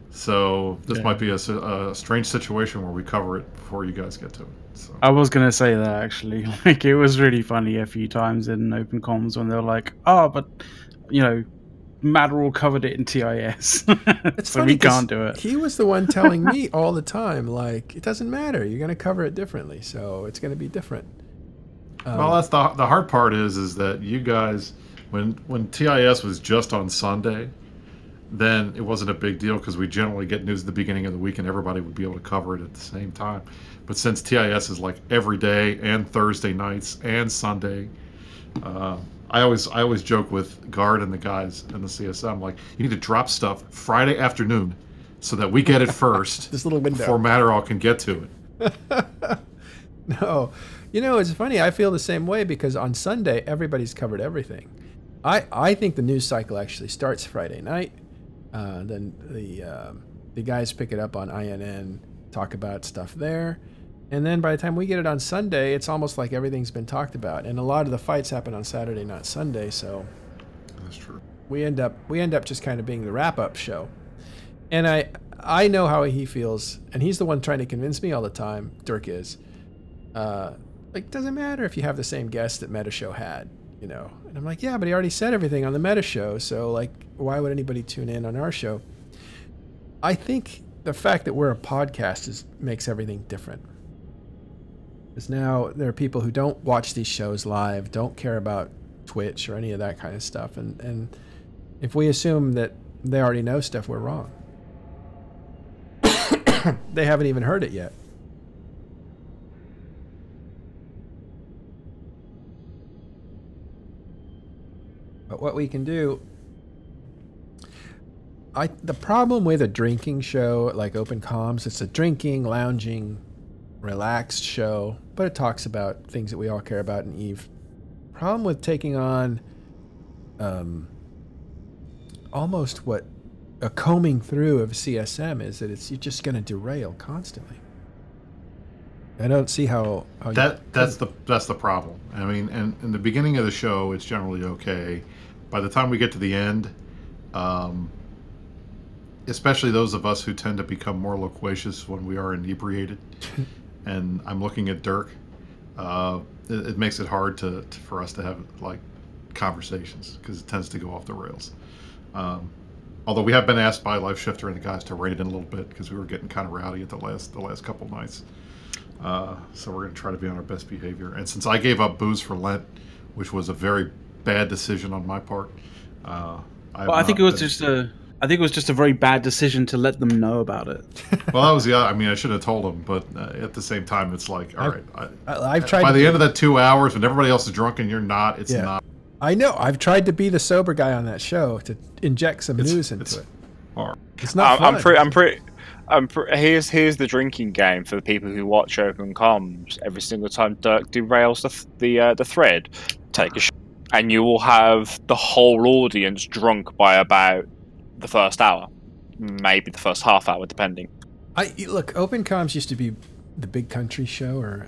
Speaker 2: So this might be a strange situation where we cover it before you guys get to it. So.
Speaker 4: I was going to say that, actually. It was really funny a few times in open comms when they were like, but, Matterall covered it in TIS.
Speaker 1: It's
Speaker 4: so
Speaker 1: funny,
Speaker 4: we can't do it.
Speaker 1: He was the one telling me all the time, it doesn't matter. You're going to cover it differently, so it's going to be different.
Speaker 2: Well, that's the hard part is that you guys, when TIS was just on Sunday, then it wasn't a big deal, because we generally get news at the beginning of the week and everybody would be able to cover it at the same time. But since TIS is every day and Thursday nights and Sunday, I always joke with Guard and the guys in the CSM, you need to drop stuff Friday afternoon so that we get it first.
Speaker 1: This little window
Speaker 2: before Matterall can get to it.
Speaker 1: No. It's funny. I feel the same way, because on Sunday, everybody's covered everything. I think the news cycle actually starts Friday night. Then the guys pick it up on INN, talk about stuff there. And then by the time we get it on Sunday, it's almost like everything's been talked about. And a lot of the fights happen on Saturday, not Sunday. So
Speaker 2: that's true.
Speaker 1: We end up just kind of being the wrap-up show. And I know how he feels. And he's the one trying to convince me all the time, Dirk is. like, doesn't matter if you have the same guest that Meta Show had, you know. And I'm like, yeah, but he already said everything on the Meta Show, so like, why would anybody tune in on our show? I think the fact that we're a podcast makes everything different. Because now there are people who don't watch these shows live, don't care about Twitch or any of that kind of stuff, and if we assume that they already know stuff, we're wrong. They haven't even heard it yet. But what we can do, the problem with a drinking show like Open Comms, it's a drinking, lounging, relaxed show, but it talks about things that we all care about in EVE. Problem with taking on almost what a combing through of CSM is that you're just going to derail constantly. I don't see how
Speaker 2: that's the problem. I mean, and in the beginning of the show, it's generally okay. By the time we get to the end, especially those of us who tend to become more loquacious when we are inebriated, and I'm looking at Dirk, it makes it hard for us to have like conversations because it tends to go off the rails. Although we have been asked by Life Shifter and the guys to rein it in a little bit because we were getting kind of rowdy at the last couple nights. So we're going to try to be on our best behavior. And since I gave up booze for Lent, which was a very bad decision on my part,
Speaker 4: I think it was just a very bad decision to let them know about it.
Speaker 2: Well, that was I mean, I should have told them, but at the same time, it's like, all right.
Speaker 1: I've tried.
Speaker 2: By the end of that 2 hours, when everybody else is drunk and you're not, it's not.
Speaker 1: I know. I've tried to be the sober guy on that show to inject some news into it.
Speaker 2: Hard.
Speaker 1: It's not fun.
Speaker 3: Here's the drinking game for the people who watch Open Comms. Every single time Dirk derails the thread, take a shot, and you will have the whole audience drunk by about the first hour, maybe the first half hour, depending.
Speaker 1: Look, Open Comms used to be the Big Country show, or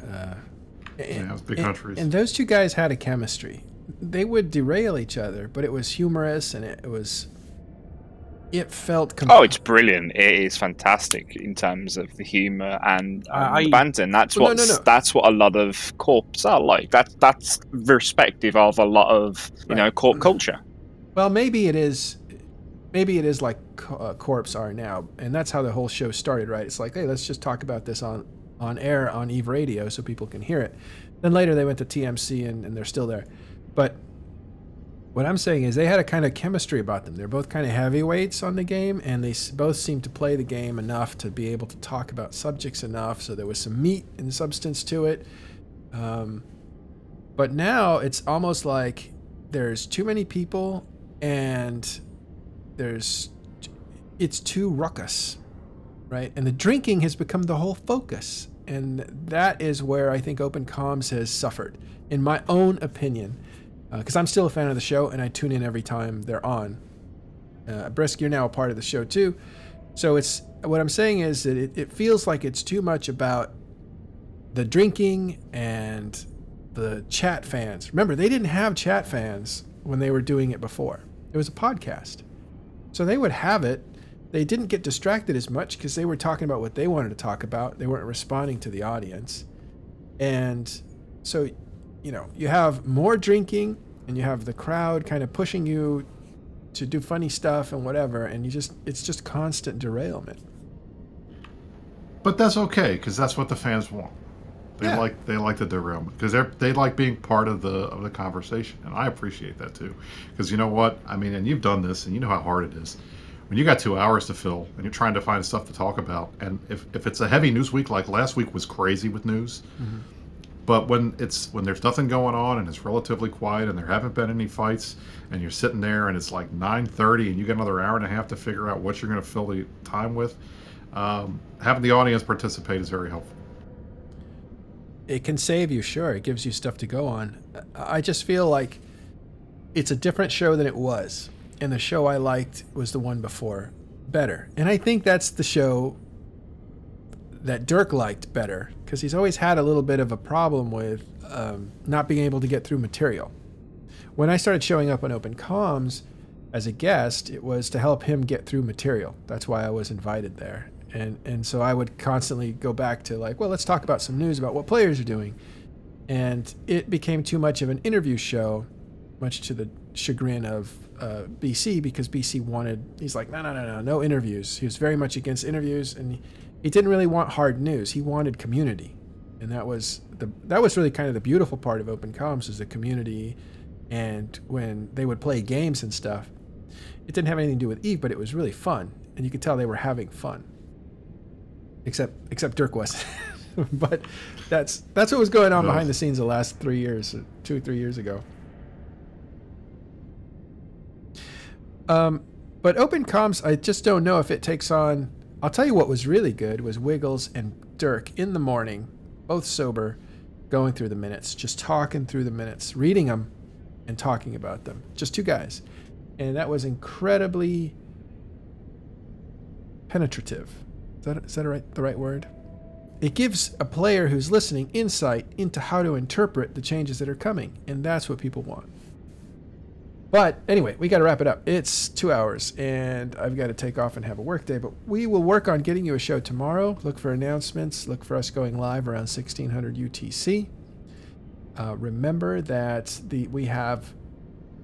Speaker 2: it was Big Countries,
Speaker 1: and those two guys had a chemistry. They would derail each other, but it was humorous and it felt.
Speaker 3: It's brilliant. It is fantastic in terms of the humor and the banter. And that's what a lot of corps are like. That's respective of a lot of corp culture.
Speaker 1: Well, maybe it is like corps are now, and that's how the whole show started, right? It's like, hey, let's just talk about this on air on EVE Radio so people can hear it. Then later they went to TMC and they're still there. But what I'm saying is they had a kind of chemistry about them. They're both kind of heavyweights on the game, and they both seemed to play the game enough to be able to talk about subjects enough, so there was some meat and substance to it. But now it's almost like there's too many people, and it's too ruckus, right? And the drinking has become the whole focus, and that is where I think Open Comms has suffered, in my own opinion. Because I'm still a fan of the show, and I tune in every time they're on. Brisk, you're now a part of the show too. So what I'm saying is that it feels like it's too much about the drinking and the chat fans. Remember, they didn't have chat fans when they were doing it before. It was a podcast. So they would have it. They didn't get distracted as much because they were talking about what they wanted to talk about. They weren't responding to the audience. And so you have more drinking, and you have the crowd kind of pushing you to do funny stuff and whatever, and it's just constant derailment.
Speaker 2: But that's okay, because that's what the fans want. They like the derailment because they like being part of the conversation, and I appreciate that too. Because you know what I mean, and you've done this, and you know how hard it is when you got 2 hours to fill and you're trying to find stuff to talk about. And if it's a heavy news week, like last week was crazy with news. Mm-hmm. But when there's nothing going on and it's relatively quiet and there haven't been any fights and you're sitting there and it's like 9:30 and you got another hour and a half to figure out what you're going to fill the time with, having the audience participate is very helpful.
Speaker 1: It can save you, sure. It gives you stuff to go on. I just feel like it's a different show than it was. And the show I liked was the one before better. And I think that's the show that Dirk liked better, because he's always had a little bit of a problem with not being able to get through material. When I started showing up on Open Comms as a guest, it was to help him get through material. That's why I was invited there. And so I would constantly go back to like, well, let's talk about some news about what players are doing. And it became too much of an interview show, much to the chagrin of BC, because BC he's like, no interviews. He was very much against interviews, and he didn't really want hard news. He wanted community. And that was really kind of the beautiful part of Open Comms, is the community. And when they would play games and stuff, it didn't have anything to do with Eve, but it was really fun. And you could tell they were having fun. Except Dirk wasn't. But that's what was going on behind the scenes the last 3 years, 2 or 3 years ago. But Open Comms, I just don't know if it takes on. I'll tell you what was really good was Wiggles and Dirk in the morning, both sober, going through the minutes, just talking through the minutes, reading them and talking about them. Just two guys. And that was incredibly penetrative. Is that the right word? It gives a player who's listening insight into how to interpret the changes that are coming, and that's what people want. But anyway, we got to wrap it up. It's 2 hours, and I've got to take off and have a work day, but we will work on getting you a show tomorrow. Look for announcements. Look for us going live around 1600 UTC. Remember that you have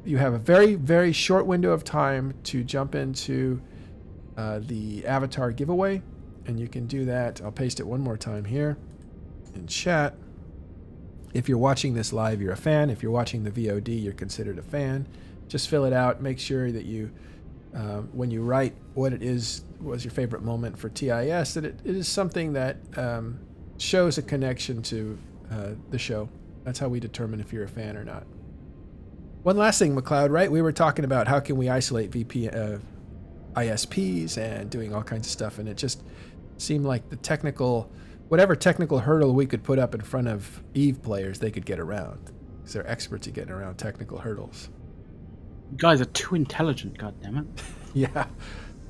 Speaker 1: a very, very short window of time to jump into the avatar giveaway. And you can do that. I'll paste it one more time here in chat. If you're watching this live, you're a fan. If you're watching the VOD, you're considered a fan. Just fill it out. Make sure that you, when you write what it is, was your favorite moment for TIS, that it is something that shows a connection to the show. That's how we determine if you're a fan or not. One last thing, McLeod, right? We were talking about how can we isolate ISPs and doing all kinds of stuff, and it just seemed like whatever technical hurdle we could put up in front of Eve players, they could get around, because they're experts at getting around technical hurdles.
Speaker 4: You guys are too intelligent, goddammit.
Speaker 1: Yeah,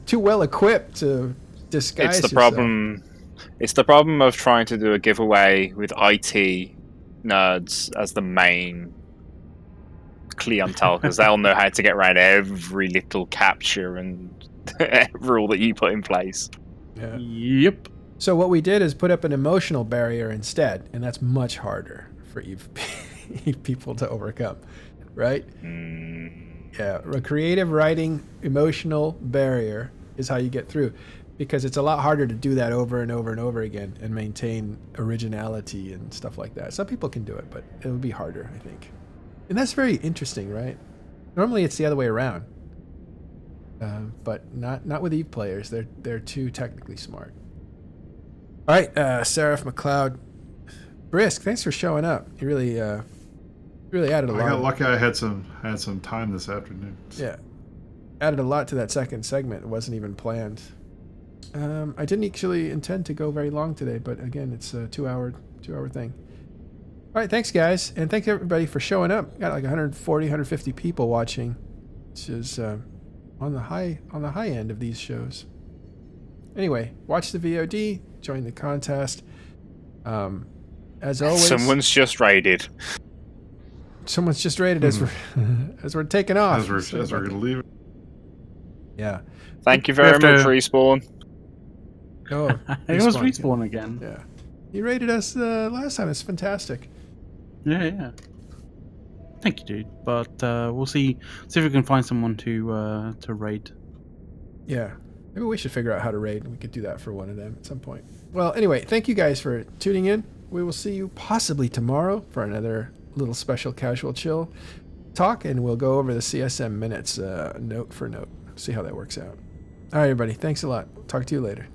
Speaker 1: too well equipped to disguise
Speaker 3: It's the problem. It's the problem of trying to do a giveaway with IT nerds as the main clientele, because they'll know how to get around every little capture and rule that you put in place.
Speaker 1: Yeah.
Speaker 4: Yep.
Speaker 1: So what we did is put up an emotional barrier instead, and that's much harder for Eve people to overcome, right? Yeah, a creative writing emotional barrier is how you get through, because it's a lot harder to do that over and over and over again and maintain originality and stuff like that. Some people can do it, but it would be harder, I think. And that's very interesting, right? Normally it's the other way around. But not with Eve players. They're too technically smart. All right, Seraph, McLeod, Brisk, thanks for showing up. You really added a lot.
Speaker 2: I got lucky. I had some time this afternoon.
Speaker 1: Yeah, added a lot to that second segment. It wasn't even planned. I didn't actually intend to go very long today, but again, it's a 2 hour thing. All right, thanks guys, and thanks everybody for showing up. Got like 140, 150 people watching, which is on the high end of these shows. Anyway, watch the VOD, join the contest. As always,
Speaker 3: Someone's just raided
Speaker 1: as we're taking off.
Speaker 2: As we're going to leave.
Speaker 1: Yeah.
Speaker 3: Thank you very much, Respawn.
Speaker 1: Oh,
Speaker 4: It was Respawn again.
Speaker 1: Yeah. You rated us last time. It's fantastic.
Speaker 4: Yeah. Thank you, dude. But we'll see if we can find someone to raid.
Speaker 1: Yeah. Maybe we should figure out how to raid, and we could do that for one of them at some point. Well, anyway, thank you guys for tuning in. We will see you possibly tomorrow for another little special casual chill talk, and we'll go over the CSM minutes note for note. See how that works out. All right, everybody. Thanks a lot. Talk to you later.